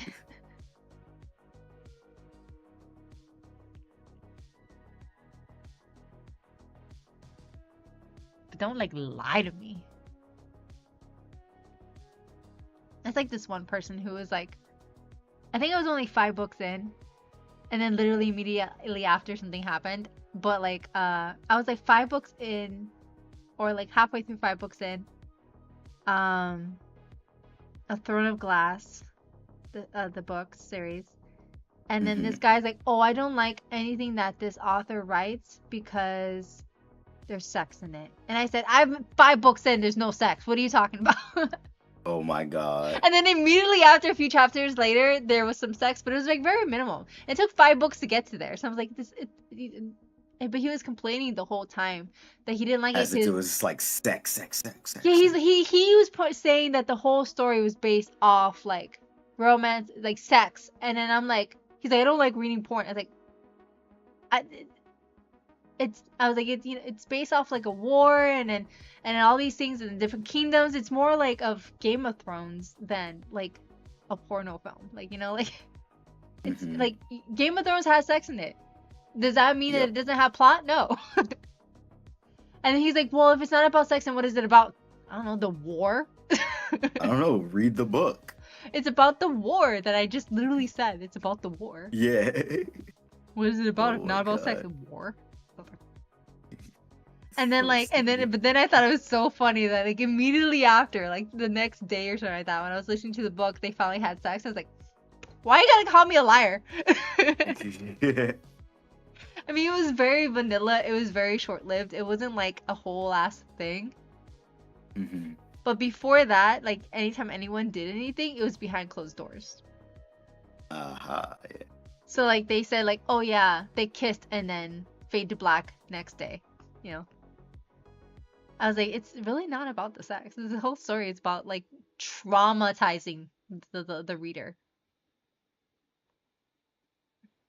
But don't like lie to me. It's like this one person who was like, I think I was only 5 books in, and then literally immediately after something happened. But like, I was like 5 books in, or like halfway through 5 books in. A Throne of Glass, the book series, and then this guy's like, oh, I don't like anything that this author writes because there's sex in it. And I said, I'm 5 books in, there's no sex. What are you talking about? Oh my god. And then immediately after, a few chapters later, there was some sex, but it was like very minimal. It took 5 books to get to there, so I was like, but he was complaining the whole time that he didn't like As it. if it was like sex. Yeah, he was saying that the whole story was based off like romance, like sex, and then I'm like, he's like, I don't like reading porn. I was like, it's based off like a war and all these things in different kingdoms. It's more like of Game of Thrones than like a porno film. Like, you know, like it's like Game of Thrones has sex in it. Does that mean that it doesn't have plot? No. And he's like, well, if it's not about sex, then what is it about? I don't know, the war? I don't know. Read the book. It's about the war that I just literally said. It's about the war. Yeah. What is it about if not about sex? War? And then but then I thought it was so funny that like immediately after, like the next day or something like that, when I was listening to the book, they finally had sex. I was like, why you gotta call me a liar? I mean, it was very vanilla. It was very short-lived. It wasn't like a whole ass thing. But before that, like anytime anyone did anything, it was behind closed doors. Yeah. So like they said like, oh yeah, they kissed and then fade to black next day, you know. I was like, it's really not about the sex. The whole story is about like traumatizing the reader.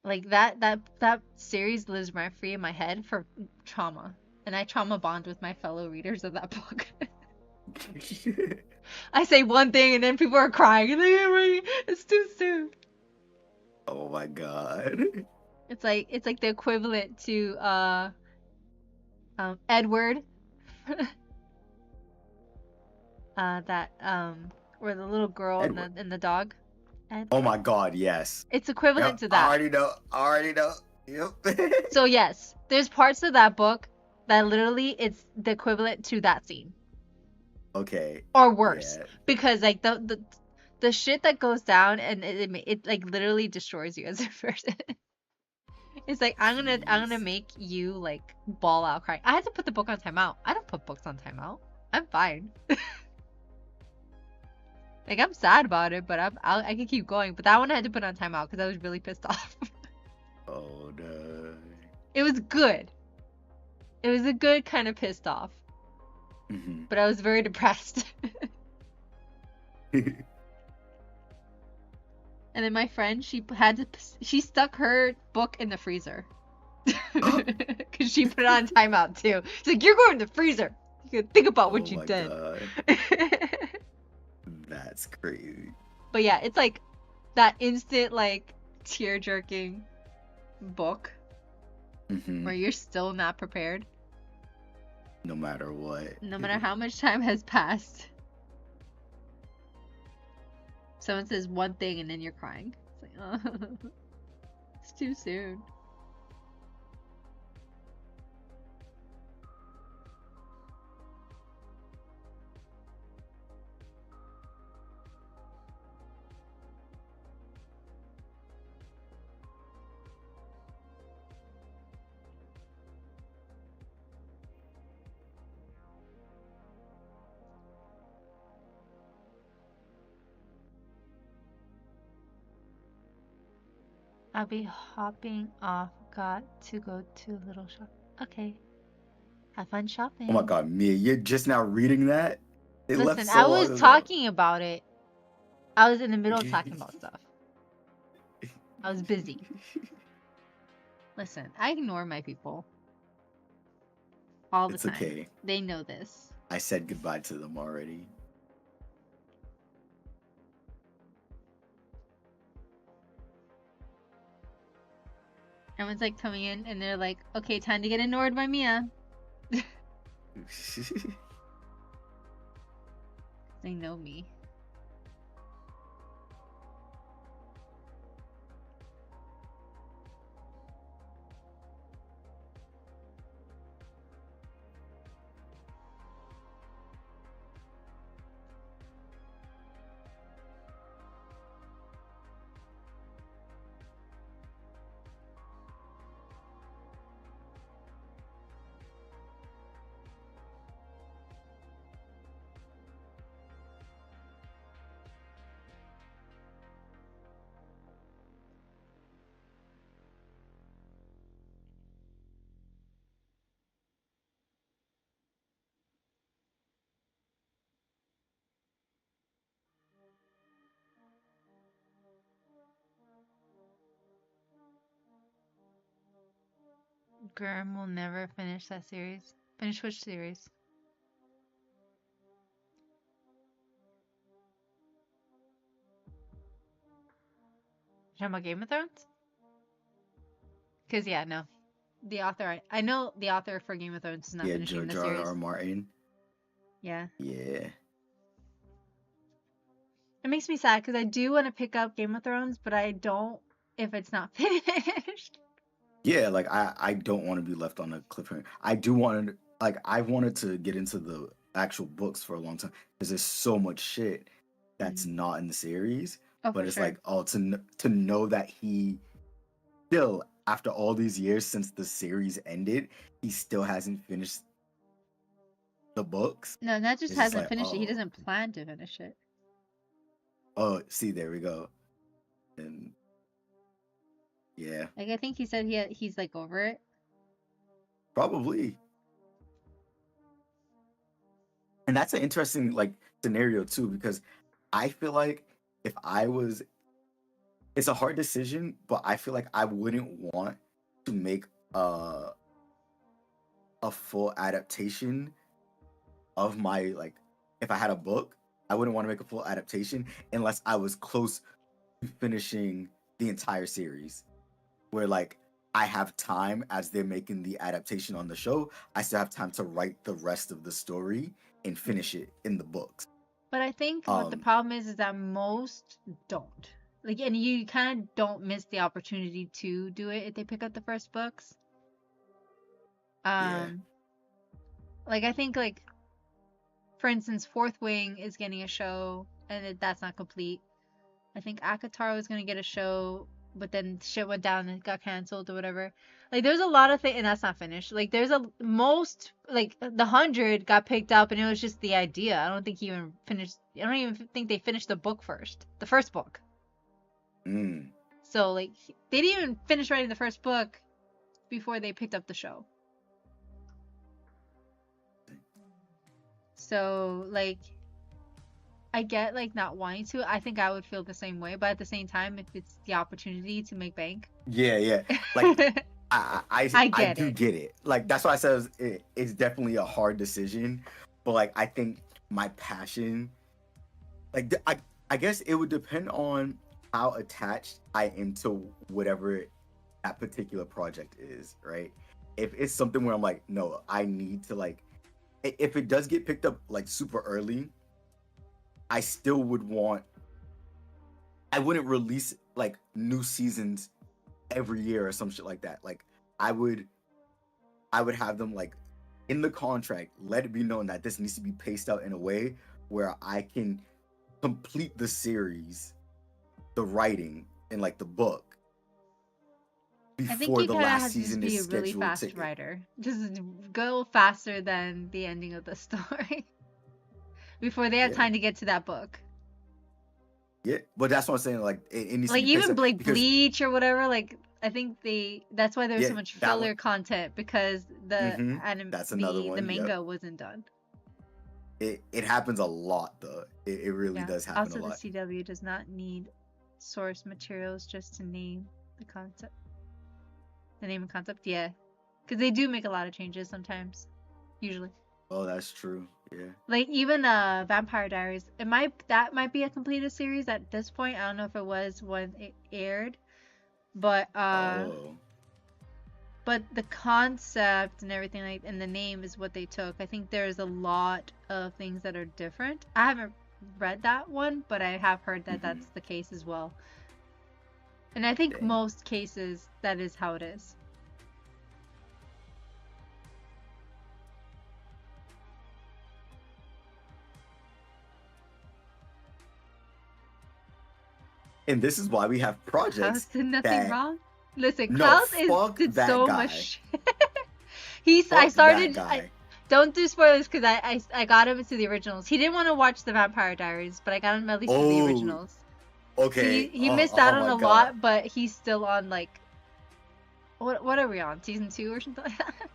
Like that series lives rent free in my head for trauma, and I trauma bond with my fellow readers of that book. I say one thing and then people are crying and it's too soon. Oh my god. It's like the equivalent to Edward. Where the little girl and the dog. Edward. Oh my god, yes. It's equivalent to that. I already know. Yep. So yes, there's parts of that book that literally it's the equivalent to that scene. Okay. Or worse, because like the shit that goes down and it like literally destroys you as a person. It's like I'm gonna make you like bawl out crying. I had to put the book on timeout. I don't put books on timeout. I'm fine. Like I'm sad about it, but I can keep going. But that one I had to put on timeout because I was really pissed off. Oh no. It was good. It was a good kind of pissed off. But I was very depressed. And then my friend, she stuck her book in the freezer. Because she put it on timeout too. She's like, you're going in the freezer. You gotta think about what you did. That's crazy. But yeah, it's like that instant like tear-jerking book where you're still not prepared. No matter what. No matter how much time has passed. Someone says one thing and then you're crying. It's like, oh, it's too soon. I'll be hopping off. Got to go to little shop. Okay. Have fun Oh my shopping. god, Mia, you're just now reading that? It left Listen, I so was long ago. talking about it. I was in the middle of talking about stuff. I was busy. Listen, I ignore my people all the It's time. okay. They know this. I said goodbye to them already. Everyone's like coming in and they're like, okay, time to get ignored by Mia. They know me. Gurm will never finish that series. Finish which series? You talking about Game of Thrones? Because, yeah, no. The author, I know the author for Game of Thrones is not Yeah, finishing the George R. series. R. Martin. Yeah. Yeah. It makes me sad because I do want to pick up Game of Thrones, but I don't if it's not finished. Yeah, like I don't want to be left on a cliffhanger. I do want to like I wanted to get into the actual books for a long time because there's so much shit that's not in the series. Oh, But for it's sure. like to know that he still after all these years since the series ended, he still hasn't finished the books. No, not just It's just hasn't like finished it. He doesn't plan to finish it. see there we go. And yeah, Like I think he said he's like over it. probably. And that's an interesting like scenario too because I feel like if I was it's a hard decision, but I feel like I wouldn't want to make a full adaptation of my like if I had a book, I wouldn't want to make a full adaptation unless I was close to finishing the entire series. Where like I have time as they're making the adaptation on the show, I still have time to write the rest of the story and finish it in the books. But I think what the problem is that most don't. Like, and you kind of don't miss the opportunity to do it if they pick up the first books. Yeah. Like I think like, for instance, Fourth Wing is getting a show, and that's not complete. I think Akatar was gonna get a show, but then shit went down and got canceled or whatever. Like there's a lot of things, and that's not finished. Like there's a most like the 100 got picked up, and it was just the idea. I don't think he even finished. I don't even think they finished the book first, the first book. So like they didn't even finish writing the first book before they picked up the show. So like I get like not wanting to. I think I would feel the same way, but at the same time, if it's the opportunity to make bank, Yeah. Like I do get it. Like that's why I said it's definitely a hard decision, but like I think my passion, like I guess it would depend on how attached I am to whatever that particular project is, right? If it's something where I'm like, no, I need to like, if it does get picked up like super early, I still would want. I wouldn't release like new seasons every year or some shit like that. Like I would have them like in the contract, let it be known that this needs to be paced out in a way where I can complete the series, the writing, and like the book I think before he the kind of last has to just season be is a really scheduled fast to. writer. Just go faster than the ending of the story before they have time to get to that book. Yeah, but that's what I'm saying. Like it needs to Like be paced even up like because Bleach or whatever, like I think that's why there's so yeah, much that one. filler content because the That's another the one. Yep. manga wasn't done. It happens a lot though. It really Yeah. does happen a Also, the lot. CW does not need source materials just to name the concept. The name and concept, yeah, because they do make a lot of changes sometimes. Usually, Oh, that's true. Yeah. like even Vampire Diaries, that might be a completed series at this point. I don't know if it was when it aired, but Oh. the concept and everything like and the name is what they took. I think there's a lot of things that are different. I haven't read that one, but I have heard that that's the case as well. And I think Dang. most cases that is how it is. And this is why we have Klaus projects did nothing that wrong. Listen, no, Klaus fuck did that so guy. much. I Fuck that started. guy. Don't do spoilers because I got him into the originals. He didn't want to watch the Vampire Diaries, but I got him at least to the Oh, originals. okay. He Oh, missed out oh on my a god. lot, but he's still on like what are we on? Season 2 or something like that?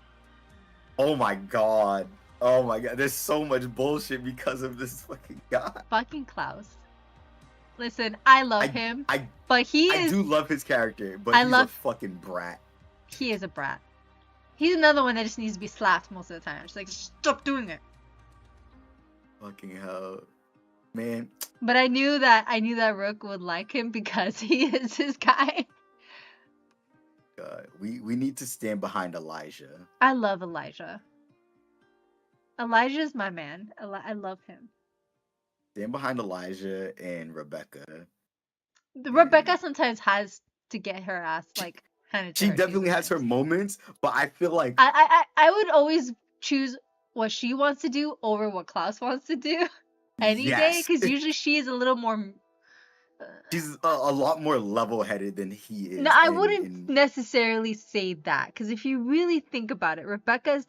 Oh my god. Oh my god. There's so much bullshit because of this fucking guy. Fucking Klaus. Listen, I love him, but I do love his character, but he's a fucking brat. He is a brat. He's another one that just needs to be slapped most of the time. Just like, stop doing it. Fucking hell, man. But I knew that Rook would like him because he is his guy. God, we need to stand behind Elijah. I love Elijah. Elijah's my man. I love him. Stand behind Elijah and Rebecca. Rebecca sometimes has to get her ass like handed to her. She definitely has her moments, but I feel like I would always choose what she wants to do over what Klaus wants to do any day, because usually she is a little more. She's a lot more level-headed than he is. No, I wouldn't necessarily say that, because if you really think about it, Rebecca is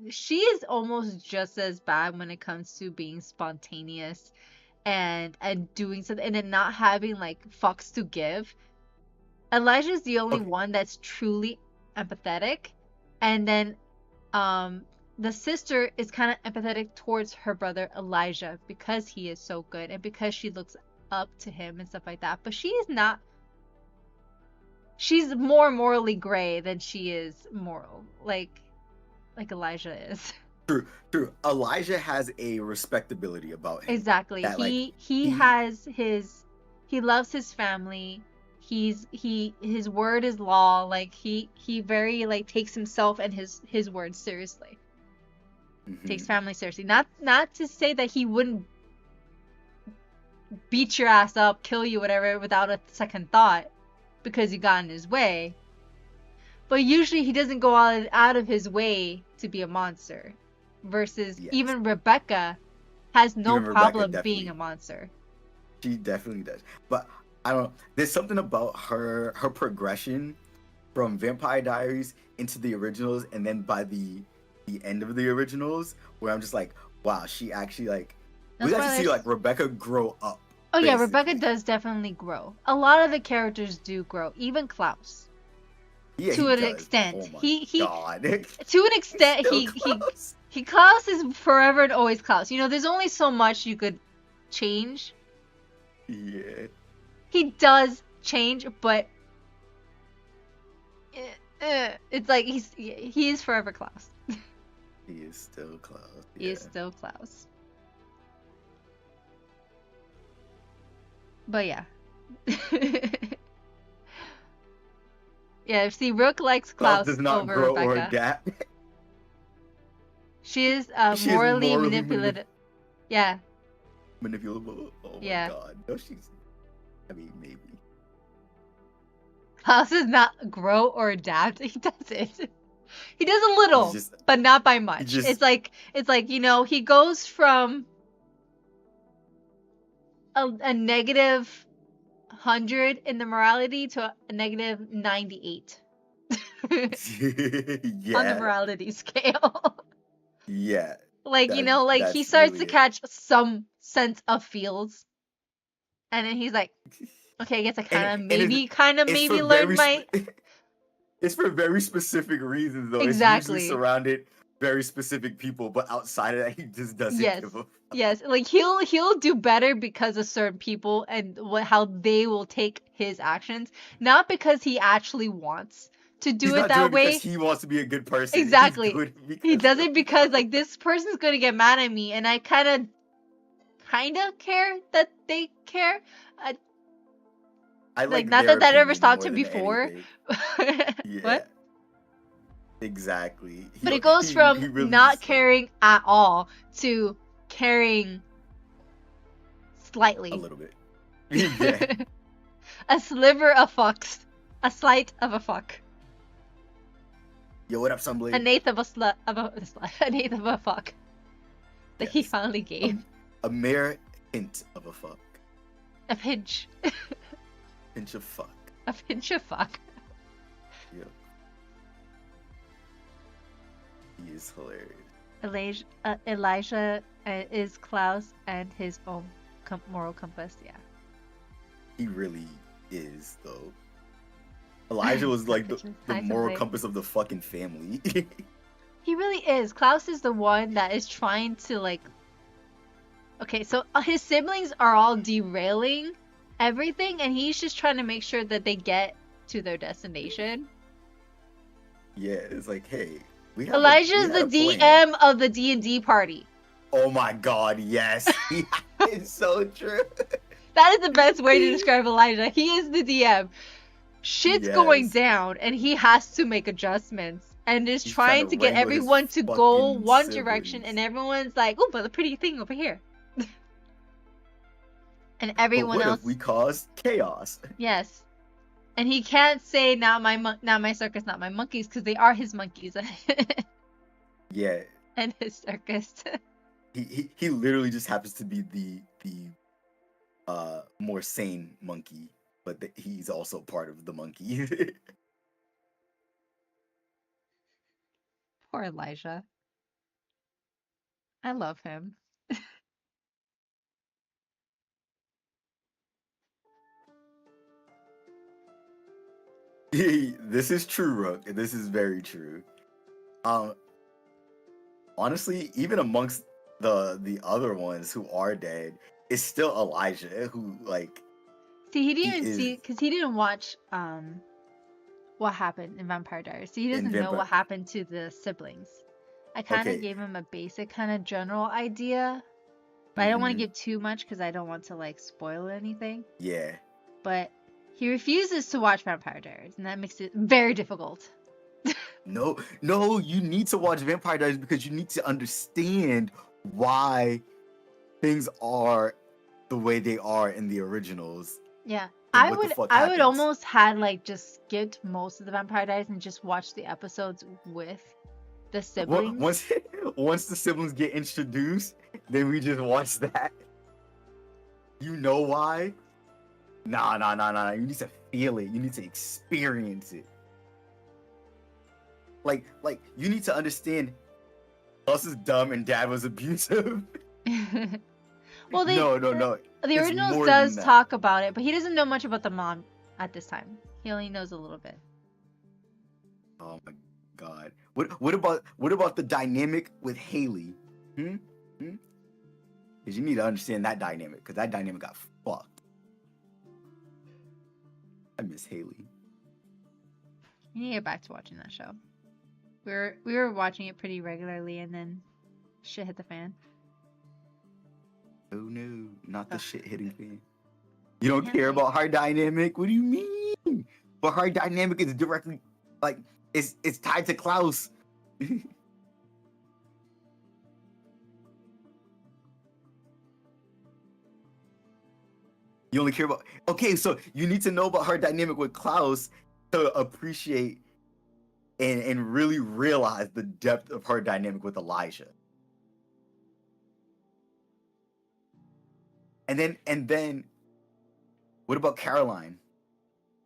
she is almost just as bad when it comes to being spontaneous and doing something and then not having like fucks to give. Elijah's the only one that's truly empathetic, and then the sister is kind of empathetic towards her brother Elijah because he is so good and because she looks up to him and stuff like that. But she is not. She's more morally gray than she is moral, like Elijah is. True. Elijah has a respectability about him. Exactly. He has his. He loves his family. His word is law. Like he very like takes himself and his words seriously. Takes family seriously. Not to say that he wouldn't beat your ass up, kill you, whatever, without a second thought because you got in his way. But usually he doesn't go out of his way to be a monster. Versus even Rebecca has no problem being a monster. She definitely does. But I don't know. There's something about her progression from Vampire Diaries into the originals, and then by the end of the originals, where I'm just like, wow, she actually like. We got to see like Rebecca grow up. Oh yeah, Rebecca does definitely grow. A lot of the characters do grow, even Klaus. Yeah, to an extent. Oh my God. To an extent, Klaus is forever and always Klaus. You know, there's only so much you could change. Yeah. He does change, but it's like he is forever Klaus. He is still Klaus. Yeah. He is still Klaus. But yeah. Yeah, see, Rook likes Klaus does not over grow Rebecca. Or adapt. She is morally manipulative. Yeah. Manipulable. Oh my God. No, she's. I mean, maybe. Klaus does not grow or adapt. He does it. He does a little, but not by much. It's like you know, he goes from a negative 100 in the morality to a negative 98 yeah. on the morality scale. Yeah. Like, you know, like he starts to catch some sense of feels. And then he's like, okay, I guess I And it's kind of it's maybe for learned very my it's for very specific reasons though. It's usually exactly. surrounded very specific people, but outside of that, he just doesn't Yes. give a. Yes, like he'll do better because of certain people and how they will take his actions, not because he actually wants to He's do it not doing that it because way. he wants to be a good person. He's Exactly. doing it He because does it because like this person's going to get mad at me and I kind of care that they care. Uh, I like like not their that ever opinion stopped more him than before. anything. What? Yeah, exactly. But it goes from He really not just like caring at all to caring a slightly. little bit. Yeah. A sliver of fucks. A slight of a fuck. Yo, what up, Sunblade? An eighth of a slut of a slut. An eighth of a fuck that he Yes. finally gave. A mere hint of a fuck. A pinch. Pinch of fuck. A pinch of fuck. Yep. He is hilarious. Elijah is Klaus and his own moral compass. Yeah. He really is, though. Elijah was like the moral compass of the fucking family. He really is. Klaus is the one that is trying to like. Okay, so his siblings are all derailing everything, and he's just trying to make sure that they get to their destination. Yeah, it's like, hey, we have Elijah's the DM of the D&D party. Oh my god, yes. It's so true. That is the best way to describe Elijah. He is the DM. Shit's going down, and he has to make adjustments. And is trying to get everyone to go one direction, and everyone's like, "Oh, but the pretty thing over here." And everyone else. What if we cause chaos? Yes, and he can't say not my circus, not my monkeys, because they are his monkeys. Yeah. And his circus. He literally just happens to be the more sane monkey, but he's also part of the monkey. Poor Elijah. I love him. This is true, Rook. This is very true. Honestly, even amongst the other ones who are dead, it's still Elijah who like. See, he didn't see because he didn't watch what happened in Vampire Diaries. So he doesn't know what happened to the siblings. I kind of gave him a basic kind of general idea, but I don't want to give too much because I don't want to like spoil anything. Yeah. But he refuses to watch Vampire Diaries, and that makes it very difficult. No, you need to watch Vampire Diaries because you need to understand why things are the way they are in the originals. Yeah. I would almost had like just skipped most of the Vampire Diaries and just watch the episodes with the siblings. Once the siblings get introduced, then we just watch that. You know why? Nah. You need to feel it. You need to experience it. Like you need to understand. Us is dumb and dad was abusive. Well, no. The original does talk about it, but he doesn't know much about the mom at this time. He only knows a little bit. Oh my god. What about the dynamic with Haley? Because you need to understand that dynamic, because that dynamic got fucked. I miss Haley. You need to get back to watching that show. We were watching it pretty regularly, and then shit hit the fan. Oh no, not the shit hitting fan. You don't care about her dynamic? What do you mean? But her dynamic is directly like it's tied to Klaus. You only care about so you need to know about her dynamic with Klaus to appreciate and really realize the depth of her dynamic with Elijah. And then what about Caroline?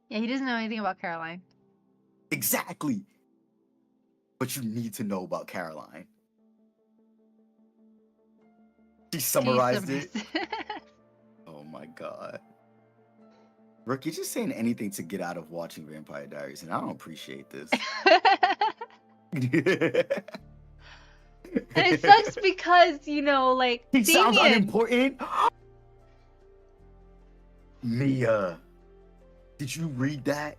Yeah, he doesn't know anything about Caroline. Exactly. But you need to know about Caroline. She summarized it. Oh my god. Brooke, you're just saying anything to get out of watching Vampire Diaries, and I don't appreciate this. And it sucks because, you know, like, He sounds Damien, unimportant. Mia, did you read that?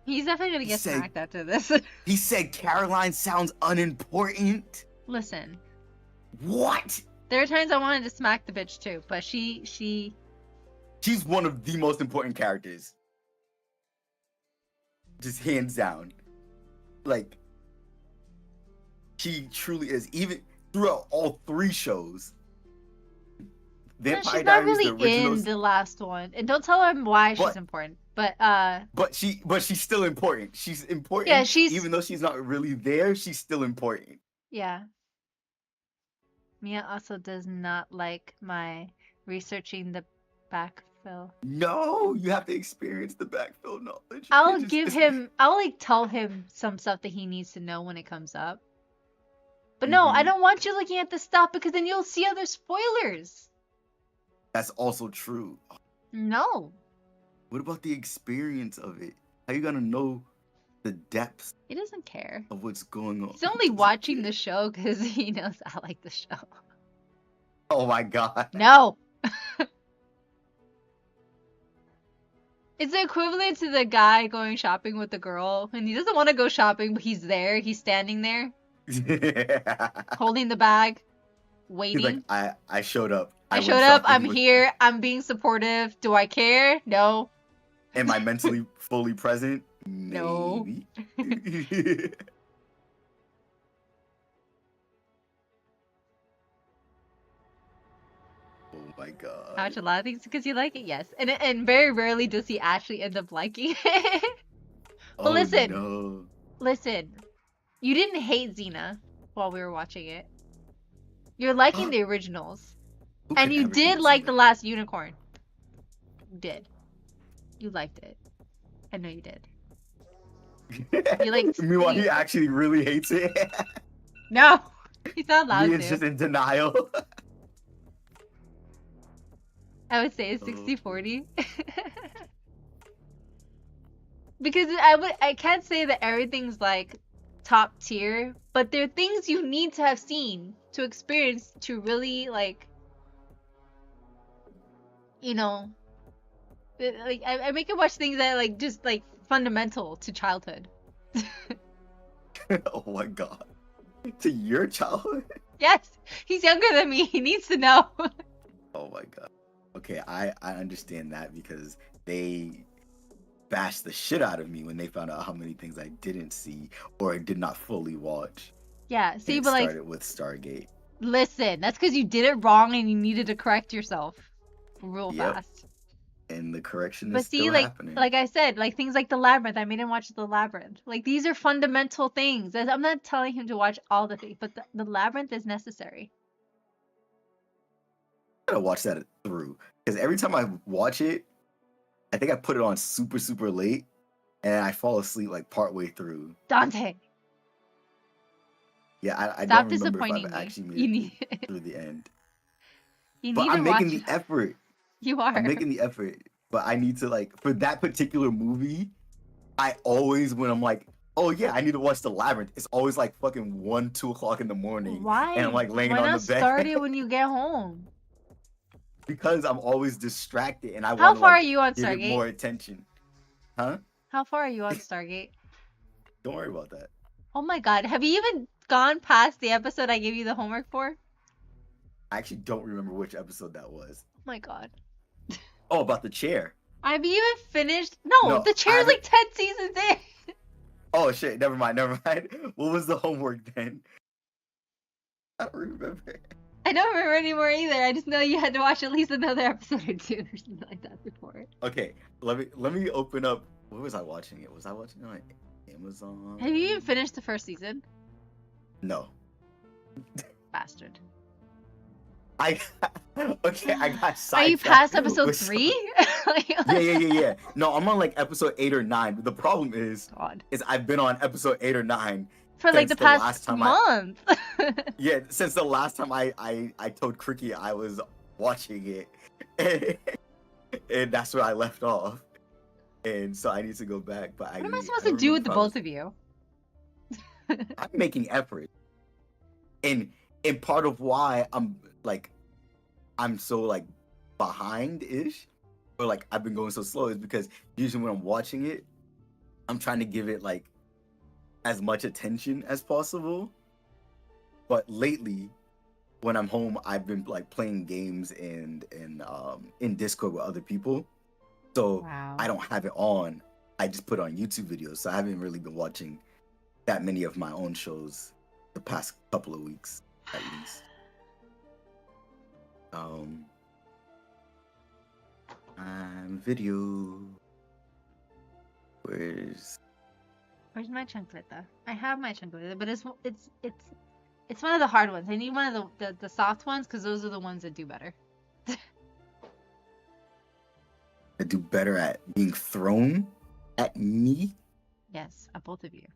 he's definitely gonna He get said- smacked after this. He said Caroline sounds unimportant. Listen, What? there are times I wanted to smack the bitch too, but she She's one of the most important characters. Just hands down. Like, she truly is. Even throughout all 3 shows. no, Vampire she's not Diaries, really the originals, in the last one. And don't tell him why she's But- important. But but she's still important. She's important. Yeah, she's- even though she's not really there, she's still important. yeah. Mia also does not like my researching the backfill. No, you have to experience the backfill knowledge. You I'll can't just- give him, I'll like tell him some stuff that he needs to know when it comes up. But no, I Mhm. don't want you looking at this stuff because then you'll see other spoilers. That's also true. No, What about the experience of it? How you gonna know the depths he doesn't care. of what's going on? He's only watching the show because he knows I like the show. Oh my god. No. It's the equivalent to the guy going shopping with the girl, and he doesn't want to go shopping, but he's there. He's standing there, holding the bag, waiting. He's like, I showed up. I went showed up. shopping I'm with- here. I'm being supportive. Do I care? No. Am I mentally fully present? No. Maybe. Oh my god. Ouch, a lot of things because you like it, yes. And very rarely does he actually end up liking it. Oh, listen. no. Listen, you didn't hate Xena while we were watching it. You're liking the originals. Who And could you ever did hate like Xena? The Last Unicorn. You did. You liked it. I know you did. You like- Meanwhile, he you- actually really hates it. No! He's not allowed He is to. just in denial. I would say it's Oh. 60-40. Because I can't say that everything's like top tier, but there are things you need to have seen to experience to really like, you know, like I make him watch things that are like just like fundamental to childhood. Oh my god. To your childhood? Yes, he's younger than me. He needs to know. Oh my god. Okay, I understand that because they bashed the shit out of me when they found out how many things I didn't see or did not fully watch. Yeah, see, And it but like, started with Stargate. listen, that's because you did it wrong and you needed to correct yourself real Yep. fast. And the correction But is see, still like happening. I said, like things like the Labyrinth, I made him watch the Labyrinth. Like these are fundamental things. I'm not telling him to watch all the things, but the Labyrinth is necessary. I gotta watch that through. Because every time I watch it, I think I put it on super, super late. And I fall asleep like partway through. Dante, Yeah, I stop don't remember if disappointing I've me. actually made You it need, through the end. you But need I'm to watch. making the effort. You are. I'm making the effort, but I need to like for that particular movie. I always when I'm like, oh yeah, I need to watch The Labyrinth. It's always like fucking 1, 2 o'clock in the morning Why? and I'm like laying Why on not the bed start it when you get home? because I'm always distracted and I How want to far like, are you on give it Stargate? more attention. Huh? How far are you on Stargate? Don't worry about that. Oh my god, have you even gone past the episode I gave you the homework for? I actually don't remember which episode that was. Oh my god. Oh, about the chair. Have you even finished? No, No, the I chair's haven't- like 10 seasons in. Oh shit, never mind. What was the homework then? I don't remember. I don't remember anymore either. I just know you had to watch at least another episode or two or something like that before. Okay, let me open up. Where was I watching it? Was I watching it on Amazon? Have you even finished the first season? No. Bastard. I okay. I got sidetracked. Are you past with episode some- 3? Yeah. No, I'm on like episode 8 or 9. The problem is God. I've been on episode 8 or 9. For like Since the the past last time month. Yeah, since the last time I told Cricky I was watching it, and that's where I left off. And so I need to go back. But What am I I supposed to don't do remember with the if I was. both of you? I'm making effort, and part of why I'm so like behind ish, or like I've been going so slow is because usually when I'm watching it, I'm trying to give it like as much attention as possible. But lately, when I'm home, I've been like playing games and in Discord with other people. So Wow. I don't have it on. I just put on YouTube videos. So I haven't really been watching that many of my own shows the past couple of weeks at least. Video. Where's my chancleta? I have my chancleta, but it's one of the hard ones. I need one of the soft ones because those are the ones that do better. I do better at being thrown at me? Yes, at both of you.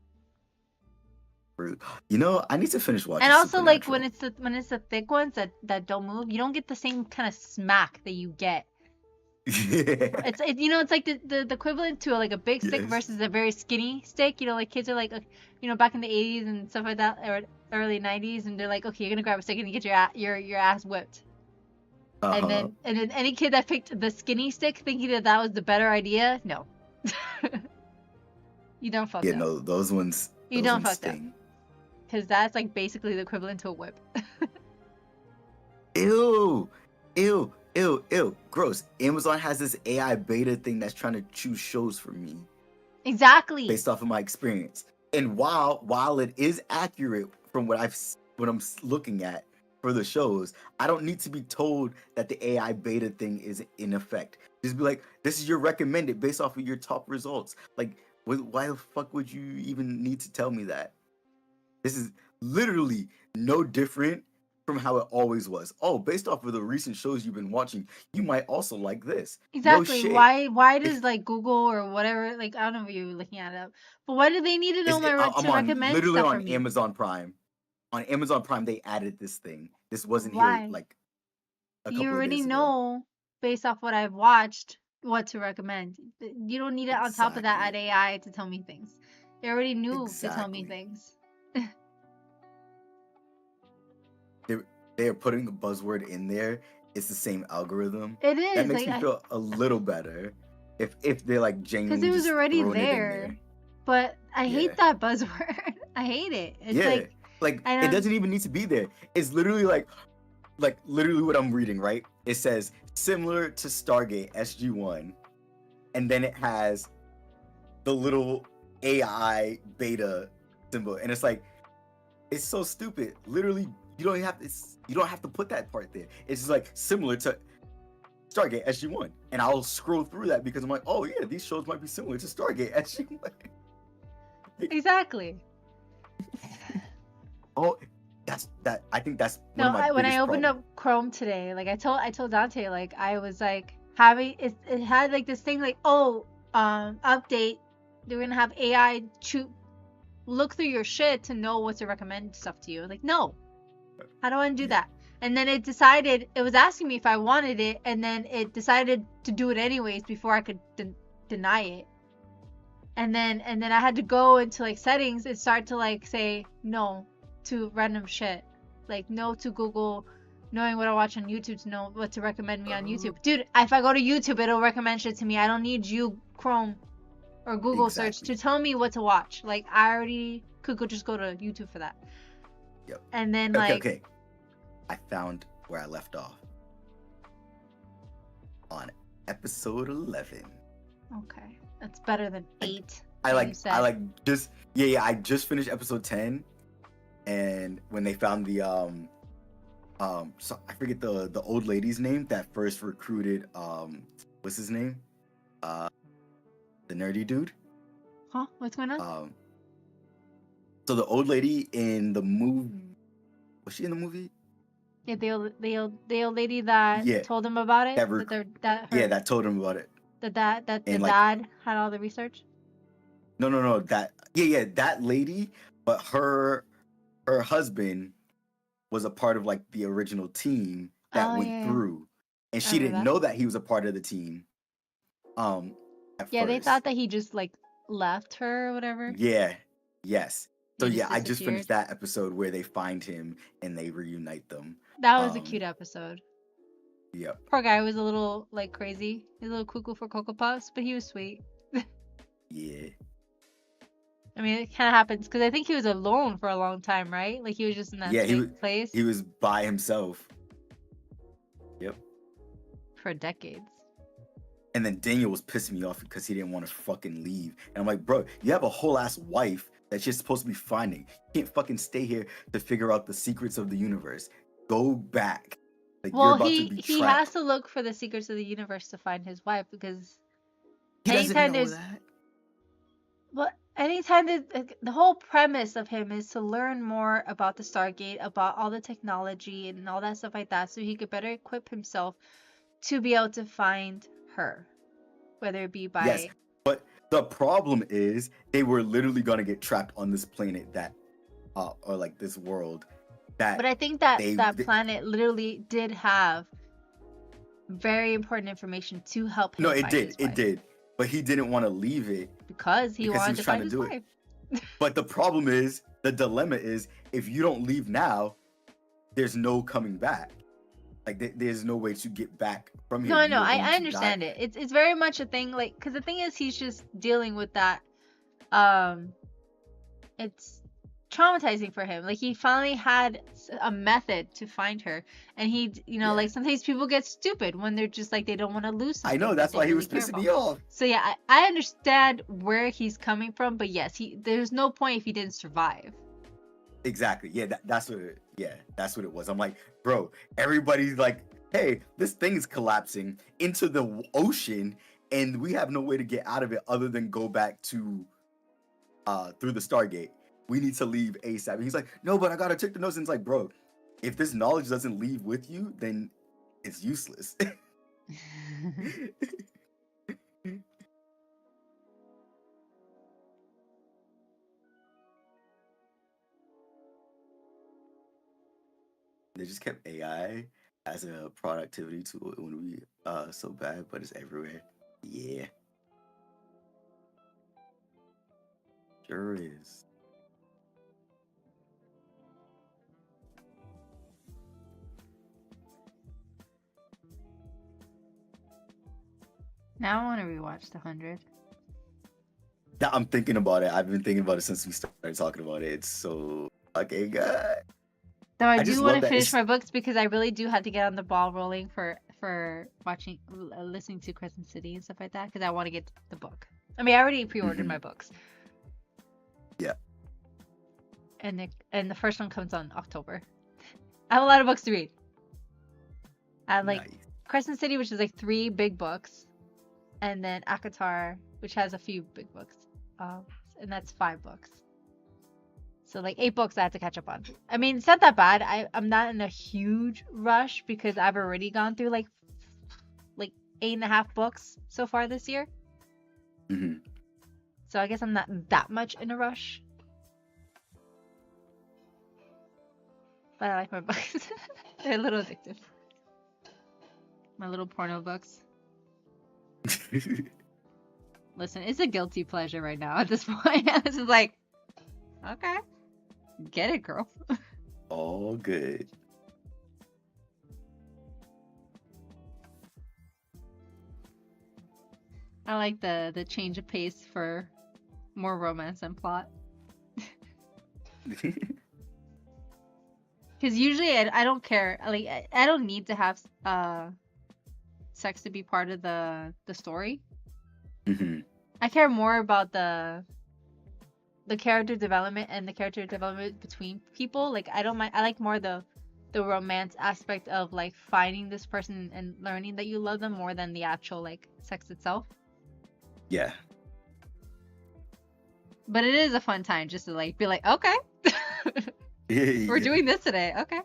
You know, I need to finish watching. And also, like when it's the thick ones that don't move, you don't get the same kind of smack that you get. It's it's like the equivalent to like a big stick versus a very skinny stick. You know, like kids are like, back in the 80s and stuff like that, or early 90s, and they're like, okay, you're gonna grab a stick and you get your ass whipped. And then any kid that picked the skinny stick thinking that was the better idea, no. You don't fuck up. Yeah, no, those ones. You don't fuck up. Because that's like basically the equivalent to a whip. Ew. Gross. Amazon has this AI beta thing that's trying to choose shows for me. Exactly. Based off of my experience. And while it is accurate from what I'm looking at for the shows, I don't need to be told that the AI beta thing is in effect. Just be like, this is your recommended based off of your top results. Like, why the fuck would you even need to tell me that? This is literally no different from how it always was. Oh, based off of the recent shows you've been watching, you might also like this. Exactly. No, why does like Google or whatever, like I don't know if you're looking at it, but why do they need to know to recommend literally stuff on for Amazon Prime. On Amazon Prime, they added this thing. This wasn't here like a couple you already of days know ago. Based off what I've watched what to recommend. You don't need it on top of that add AI to tell me things. They already knew to tell me things. They're putting the buzzword in there. It's the same algorithm. It is. That makes me feel a little better. If they're like genuinely because it was already there. But I hate that buzzword. I hate it. It's like it doesn't even need to be there. It's literally like literally what I'm reading, right? It says similar to Stargate SG-1, and then it has the little AI beta symbol, and it's like, it's so stupid. Literally, you don't have to put that part there. It's just like similar to Stargate SG-1, and I'll scroll through that because I'm like, oh yeah, these shows might be similar to Stargate SG-1. Exactly. Oh, I think that's one of my when I opened up Chrome today, like I told Dante, like I was like having it had like this thing like, oh, update, they're gonna have AI look through your shit to know what to recommend stuff to you. Like, no, I don't want to do that. And then it was asking me if I wanted it, and then it decided to do it anyways before I could deny it. And then I had to go into like settings and start to like say no to random shit, like no to Google knowing what I watch on YouTube to know what to recommend me on YouTube. Dude, if I go to YouTube, it'll recommend shit to me. I don't need you, Chrome or Google search to tell me what to watch. Like I already could just go to YouTube for that. Yep. And then okay, I found where I left off on episode 11. Okay, that's better than 8. I just finished episode 10. And when they found the so I forget the old lady's name that first recruited what's his name? The nerdy dude. Huh? What's going on? So the old lady in the movie, was she in the movie? Yeah, the old lady that told him about it. That told him about it. The dad had all the research. No. That lady, but her husband was a part of like the original team that went through. and I she remember didn't that. know that he was a part of the team. Um, at Yeah, they first. thought that he just like left her or whatever. Yeah. Yes. So He yeah, just I just finished disappeared. that episode where they find him and they reunite them. That was a cute Um, episode. yep. Poor guy was a little like crazy. He's a little cuckoo for Cocoa Puffs, but he was sweet. Yeah. I mean, it kind of happens because I think he was alone for a long time, right? Like he was just in that Yeah, place he was by himself. Yep. for decades. And then Daniel was pissing me off because he didn't want to fucking leave. And I'm like, bro, you have a whole ass wife that you're supposed to be finding. You can't fucking stay here to figure out the secrets of the universe. Go back. Like you're Well, about to be he trapped. has to look for the secrets of the universe to find his wife because He doesn't anytime know there's that. well, anytime the whole premise of him is to learn more about the Stargate, about all the technology and all that stuff like that, so he could better equip himself to be able to find her, whether it be Yes, by. but the problem is they were literally gonna get trapped on this planet that, or like this world that But I think that they planet literally did have very important information to help him no, find his it wife did, but he didn't want to leave it because he because he wanted was to trying find to his do it. wife. But the problem is, the dilemma is, if you don't leave now, there's no coming back. Like there's no way to get back from here. No, I You know. are going I to understand die. it. It's very much a thing, like, because the thing is, he's just dealing with that. It's traumatizing for him. Like he finally had a method to find her, and Yeah. like sometimes people get stupid when they're just like they don't want to lose I something know, that that's they why he really was care pissing about. me off. So yeah, I understand where he's coming from, but yes, there's no point if he didn't survive. Exactly. Yeah, that's what it was. I'm like, bro, everybody's like, hey, this thing is collapsing into the ocean and we have no way to get out of it other than go back to through the Stargate. We need to leave ASAP. And he's like, no, but I gotta check the notes. And it's like, bro, if this knowledge doesn't leave with you, then it's useless. They just kept AI as a productivity tool. It wouldn't be so bad, but it's everywhere. Yeah. Sure is. Now I want to rewatch The 100. Yeah, I'm thinking about it. I've been thinking about it since we started talking about it. It's so fucking good. Though I just do want love to that finish my books because I really do have to get on the ball rolling for watching, listening to Crescent City and stuff like that because I want to get the book. I mean, I already pre-ordered my books. Yeah. And the first one comes on October. I have a lot of books to read. I have like Nice. Crescent City, which is like 3 big books, and then ACOTAR, which has a few big books, and that's 5 books. So like 8 books I have to catch up on. I mean, it's not that bad. I'm not in a huge rush because I've already gone through like 8.5 books so far this year. Mm-hmm. So I guess I'm not that much in a rush. But I like my books. They're a little addictive. My little porno books. Listen, it's a guilty pleasure right now at this point. This is like, okay, get it, girl. All good. I like the change of pace for more romance and plot. Because usually I don't care. Like I don't need to have sex to be part of the story. Mm-hmm. I care more about the character development and the character development between people. Like I don't mind. I like more the romance aspect of like finding this person and learning that you love them more than the actual like sex itself. Yeah. But it is a fun time just to like be like, okay, we're doing this today. Okay.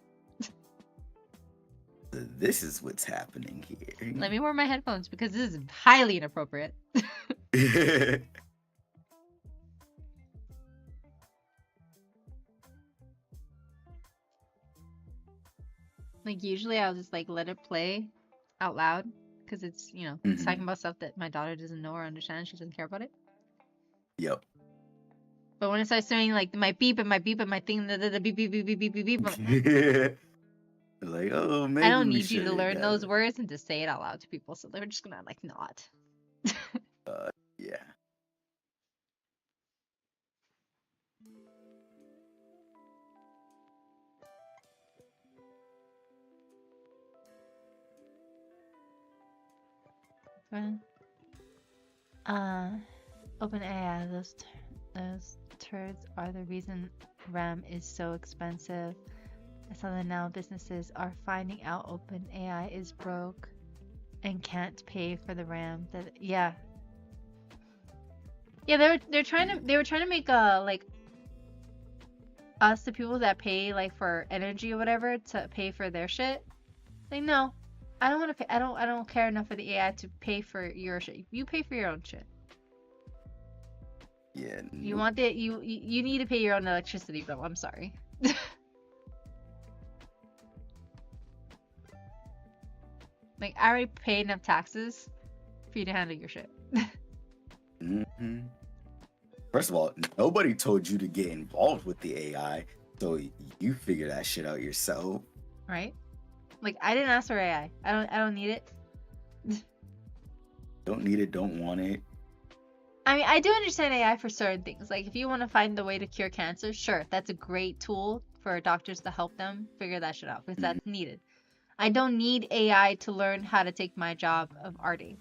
This is what's happening here. Let me wear my headphones because this is highly inappropriate. Like usually I'll just like let it play out loud because it's, you know, it's talking Hmm. about stuff that my daughter doesn't know or understand. She doesn't care about it. Yep. But when it starts doing like my beep and my beep and my thing, the beep beep beep beep beep beep beep, I'm like, Like, oh, I maybe don't we need you to shouldn't learn have those it. words and to say it out loud to people, so they're just gonna like not. Yeah. Uh, OpenAI, those turds are the reason RAM is so expensive. I saw that now businesses are finding out OpenAI is broke and can't pay for the RAM. That yeah, they're trying to they were trying to make like us the people that pay like for energy or whatever to pay for their shit. Like no, I don't want to pay. I don't care enough for the AI to pay for your shit. You pay for your own shit. Yeah. You Nope. want it? You need to pay your own electricity bill. I'm sorry. Like I already paid enough taxes for you to handle your shit. Hmm. First of all, nobody told you to get involved with the AI, so you figure that shit out yourself. Right? Like I didn't ask for AI. I don't need it. Don't need it, don't want it. I mean, I do understand AI for certain things. Like if you want to find the way to cure cancer, sure, that's a great tool for doctors to help them figure that shit out because Hmm. that's needed. I don't need AI to learn how to take my job of arting.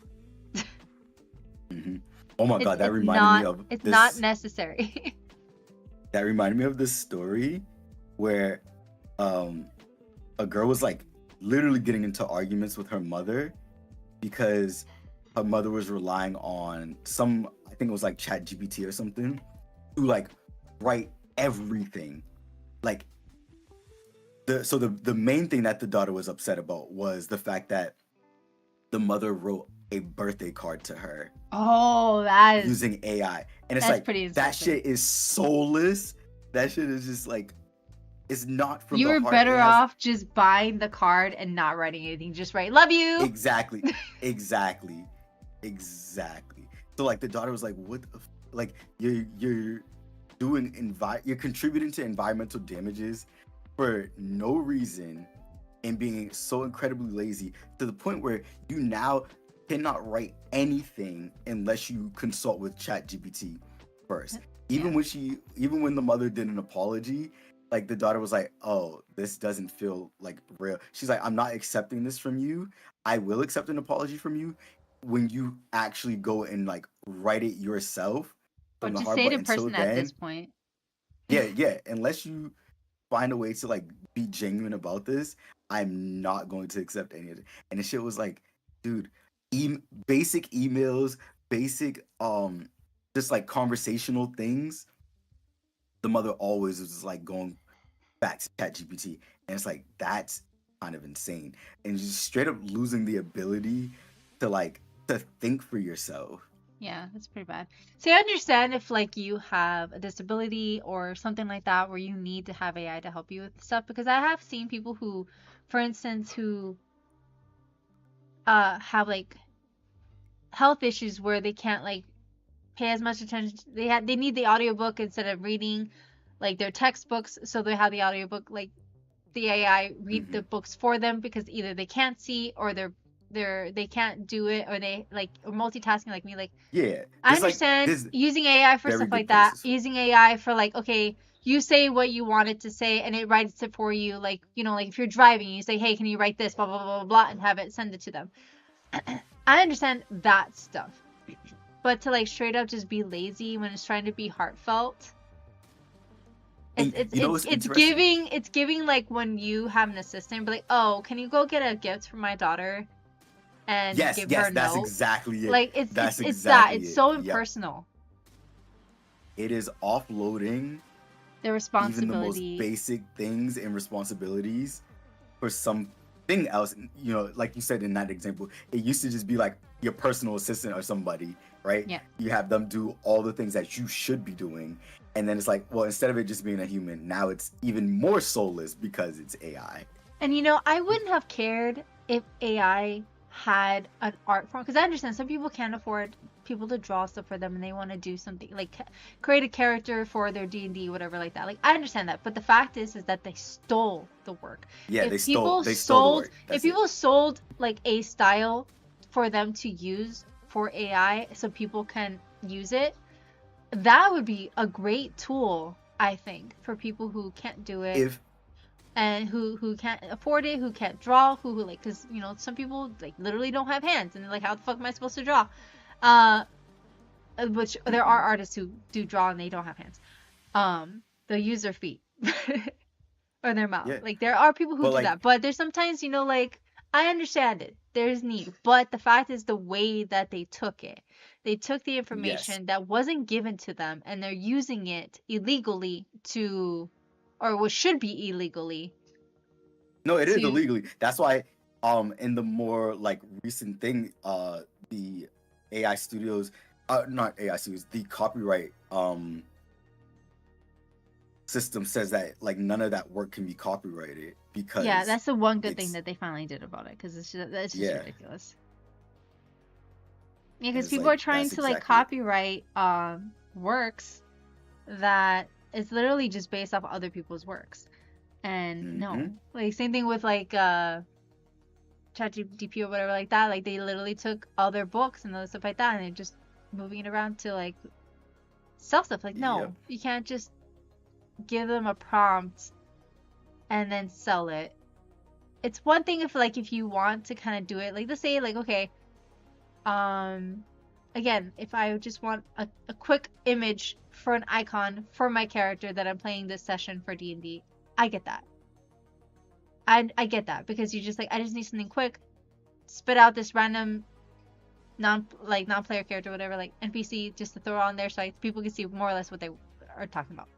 Hmm. Oh my god, that It's reminded me not of it's not this. necessary. That reminded me of this story where um a girl was like literally getting into arguments with her mother because her mother was relying on some, I think it was like Chat GPT or something, to like write everything. Like the main thing that the daughter was upset about was the fact that the mother wrote a birthday card to her Oh, using AI. And it's that's like pretty that insulting. shit is soulless. That shit is just like, it's not from You the were heart. better It has off just buying the card and not writing anything. Just write "Love you." exactly, exactly, exactly. So like the daughter was like, what the like you're doing you're contributing to environmental damages for no reason and being so incredibly lazy to the point where you now cannot write anything unless you consult with ChatGPT first. Yeah. Even when the mother did an apology, like the daughter was like, "Oh, this doesn't feel like real." She's like, "I'm not accepting this from you. I will accept an apology from you when you actually go and like write it yourself Or from the just heart. say it But in until person at this then, point. yeah, unless you find a way to like be genuine about this, I'm not going to accept any of it." And the shit was like, dude, basic emails, basic just like conversational things. The mother always was just like going back to ChatGPT, and it's like that's kind of insane, and just straight up losing the ability to like to think for yourself. Yeah, that's pretty bad. See, I understand if like you have a disability or something like that where you need to have AI to help you with stuff because I have seen people who, for instance, who have like health issues where they can't like pay as much attention. They need the audiobook instead of reading like their textbooks, so they have the audiobook like the AI read Hmm. the books for them because either they can't see or they can't do it or they like or multitasking like me. Like Yeah, I understand there's using AI for very stuff good like that, places for it. using AI for like, okay, you say what you want it to say and it writes it for you. Like, you know, like if you're driving, you say, hey, can you write this, blah, blah, blah, blah, blah, and have it send it to them. I understand that stuff. But to like straight up just be lazy when it's trying to be heartfelt, it's And it's you know it's what's it's interesting? giving it's giving like when you have an assistant, but like, oh, can you go get a gift for my daughter and Yes, give her yes, a that's note? exactly it. Like That's it's that. exactly It's it. so Yep. impersonal. It is offloading The even the most responsibility. basic things and responsibilities for something else. You know, like you said in that example, it used to just be like your personal assistant or somebody, right? Yeah. You have them do all the things that you should be doing. And then it's like, well, instead of it just being a human, now it's even more soulless because it's AI. And you know, I wouldn't have cared if AI had an art form, because I understand some people can't afford people to draw stuff for them and they want to do something like create a character for their D&D, whatever like that. Like I understand that, but the fact is that they stole the work. Yeah, If people they stole the sold, work. if That's it. people sold like a style for them to use for AI so people can use it, that would be a great tool, I think, for people who can't do it If and who can't afford it, who can't draw, who like, because you know some people like literally don't have hands and they're like, how the fuck am I supposed to draw? Uh, which there are Mhm. artists who do draw and they don't have hands. They'll use their feet or their mouth. Yeah, Like there are people who but do like that, but there's sometimes like I understand it. There's need, but the fact is the way that they took it. They took the yes, information that wasn't given to them and they're using it illegally to, or what should be illegally no, it is to. illegally. That's why in the more like recent thing, the AI studios, not AI studios, the copyright system says that like none of that work can be copyrighted Yeah, because that's the one good thing it's that they finally did about it, because that's just yeah, ridiculous. Yeah, and because it's people are like trying that's to like exactly it. copyright works that is literally just based off other people's works. And Mm-hmm. no. Like same thing with like ChatGPT or whatever like that. Like they literally took all their books and other stuff like that and they're just moving it around to like sell stuff. Like Yep. no, you can't just give them a prompt and then sell it. It's one thing if you want to kind of do it, like let's say like okay, um again, if I just want a quick image for an icon for my character that I'm playing this session for D&D, I get that. I get that because you just like I just need something quick, spit out this random non-player character, whatever, like NPC, just to throw on there so people can see more or less what they are talking about.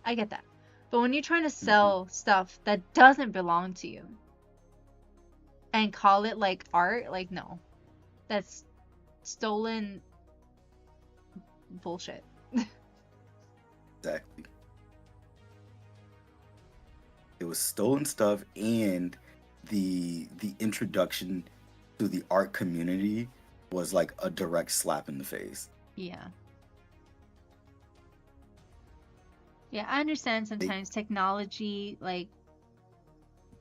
I get that. But when you're trying to Mm-hmm. sell stuff that doesn't belong to you and call it like art, like no, that's stolen bullshit. Exactly. It was stolen stuff, and the introduction to the art community was like a direct slap in the face. Yeah. Yeah, I understand They sometimes technology like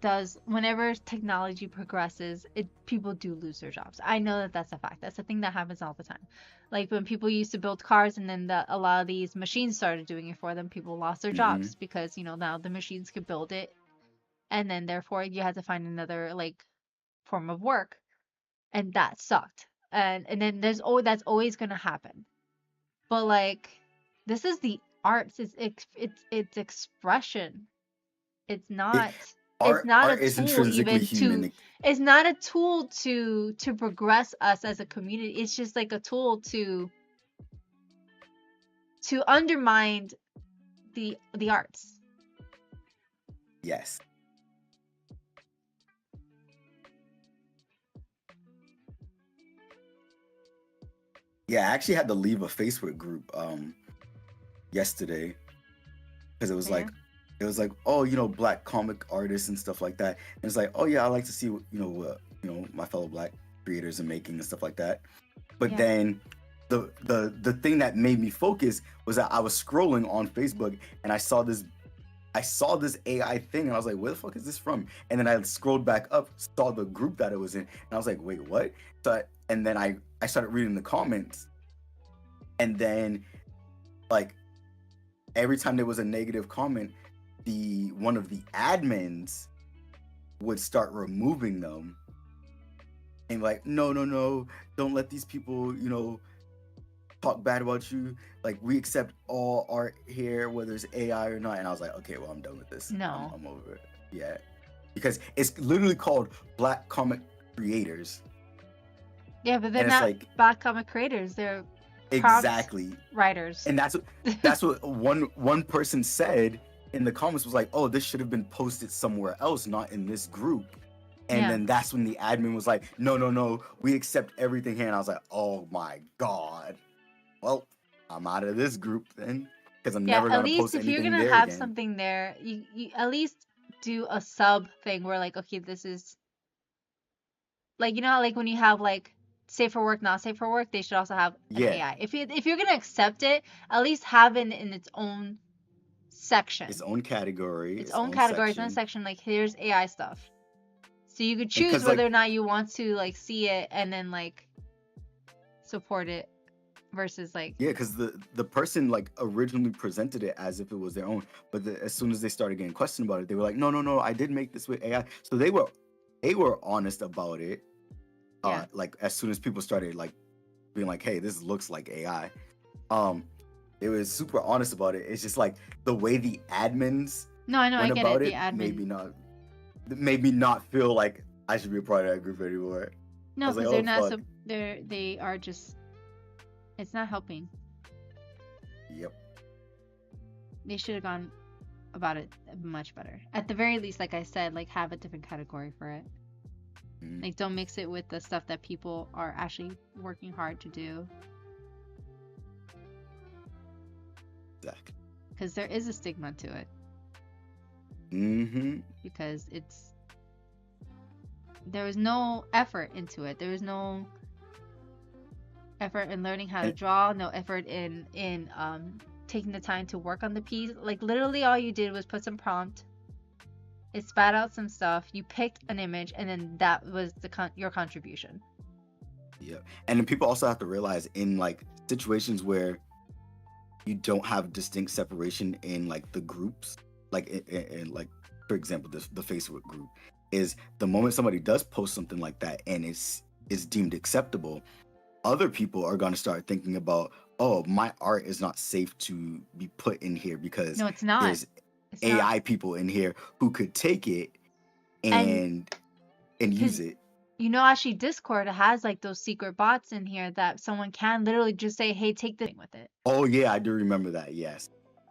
does whenever technology progresses, people do lose their jobs. I know that that's a fact. That's a thing that happens all the time. Like when people used to build cars and then a lot of these machines started doing it for them, people lost their mm-hmm. jobs because, now the machines could build it and then therefore you had to find another like form of work and that sucked. And then that's always going to happen. But like this is the arts, it's expression. It's it, not it's art not a art is tool intrinsically even to human. it's not a tool to progress us as a community. It's just like a tool to undermine the arts. Yes. Yeah, I actually had to leave a Facebook group yesterday because Yeah. it was like, oh, black comic artists and stuff like that. And it's like, oh yeah, I like to see what my fellow black creators are making and stuff like that. But Yeah. then the thing that made me focus was that I was scrolling on Facebook and I saw this AI thing and I was like, where the fuck is this from? And then I scrolled back up, saw the group that it was in, and I was like, wait, what? And then I started reading the comments, and then like every time there was a negative comment, the one of the admins would start removing them and like, no, no, no, don't let these people, talk bad about you. Like we accept all art here, whether it's AI or not. And I was like, okay, well, I'm done with this. No. I'm over it. Yeah, because it's literally called Black Comic Creators, Yeah, but they're and it's not like black comic creators. They're prompt exactly, writers. and that's what one person said in the comments was like, oh, this should have been posted somewhere else, not in this group. And Yeah. then that's when the admin was like, no, no, no, we accept everything here. And I was like, oh my god. Well, I'm out of this group then, because I'm Yeah, never at gonna least post if you're anything gonna there have again. something there, you at least do a sub thing where like, okay, this is like, you know how, like, when you have like safe for work, not safe for work, they should also have an Yeah, AI. If you're gonna accept it, at least have it in its own its section, own category, its its own own category, its own section, section. Like, here's AI stuff, so you could and choose because whether like or not you want to like see it and then like support it versus like, yeah, because the person like originally presented it as if it was their own, but as soon as they started getting questioned about it, they were like, no, no, no, I did make this with AI. So they were honest about it. yeah. Like as soon as people started like being like, hey, this looks like AI. Um, it was super honest about it. It's just like the way the admins No, I know, I went get it. about The it made admin. me not feel like I should be a part of that group anymore. I No, was like, because they're oh not fuck. so they are just, it's not helping. Yep. They should have gone about it much better. At the very least, like I said, like have a different category for it. Mhm. Like don't mix it with the stuff that people are actually working hard to do, Exactly. because there is a stigma to it, Mm-hmm. because there was no effort into it. There was no effort in learning how to And draw, no effort in taking the time to work on the piece. Like literally all you did was put some prompt, it spat out some stuff, you picked an image, and then that was your contribution. yeah, and then people also have to realize in like situations where you don't have distinct separation in like the groups, like in like for example, the Facebook group is the moment somebody does post something like that and is deemed acceptable, other people are going to start thinking about, oh, my art is not safe to be put in here because No, it's not. there's It's not. AI people in here who could take it And and use because it. you know, actually Discord has like those secret bots in here that someone can literally just say, hey, take this with it. Oh yeah, I do remember that. Yes.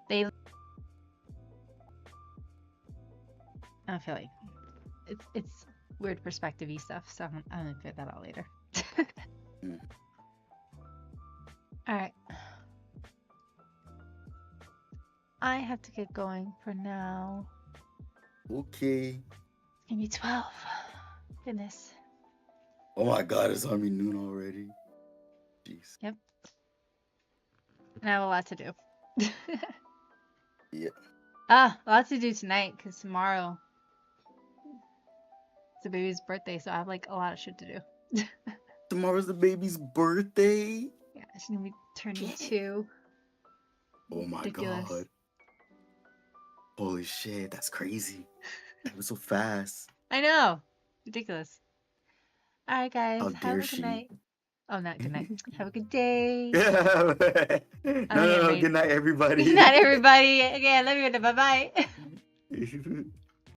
They, I feel like it's weird perspective-y stuff, so I'm gonna figure that out later. Mm. All right. I have to get going for now. Okay. It's gonna be 12. Goodness. Oh my God, it's already noon already. Jeez. Yep. And I have a lot to do. Yeah. Lots to do tonight because tomorrow it's the baby's birthday, so I have like a lot of shit to do. Tomorrow's the baby's birthday. Yeah, she's gonna be turning 2. Oh my Ridiculous. God. Holy shit, that's crazy. That was so fast. I know. Ridiculous. All right, guys. How Have dare a good she? night. Oh, not good night. Have a good day. No, I'm gonna get no. made. Good night, everybody. Good night, everybody. Again, love you. Bye bye.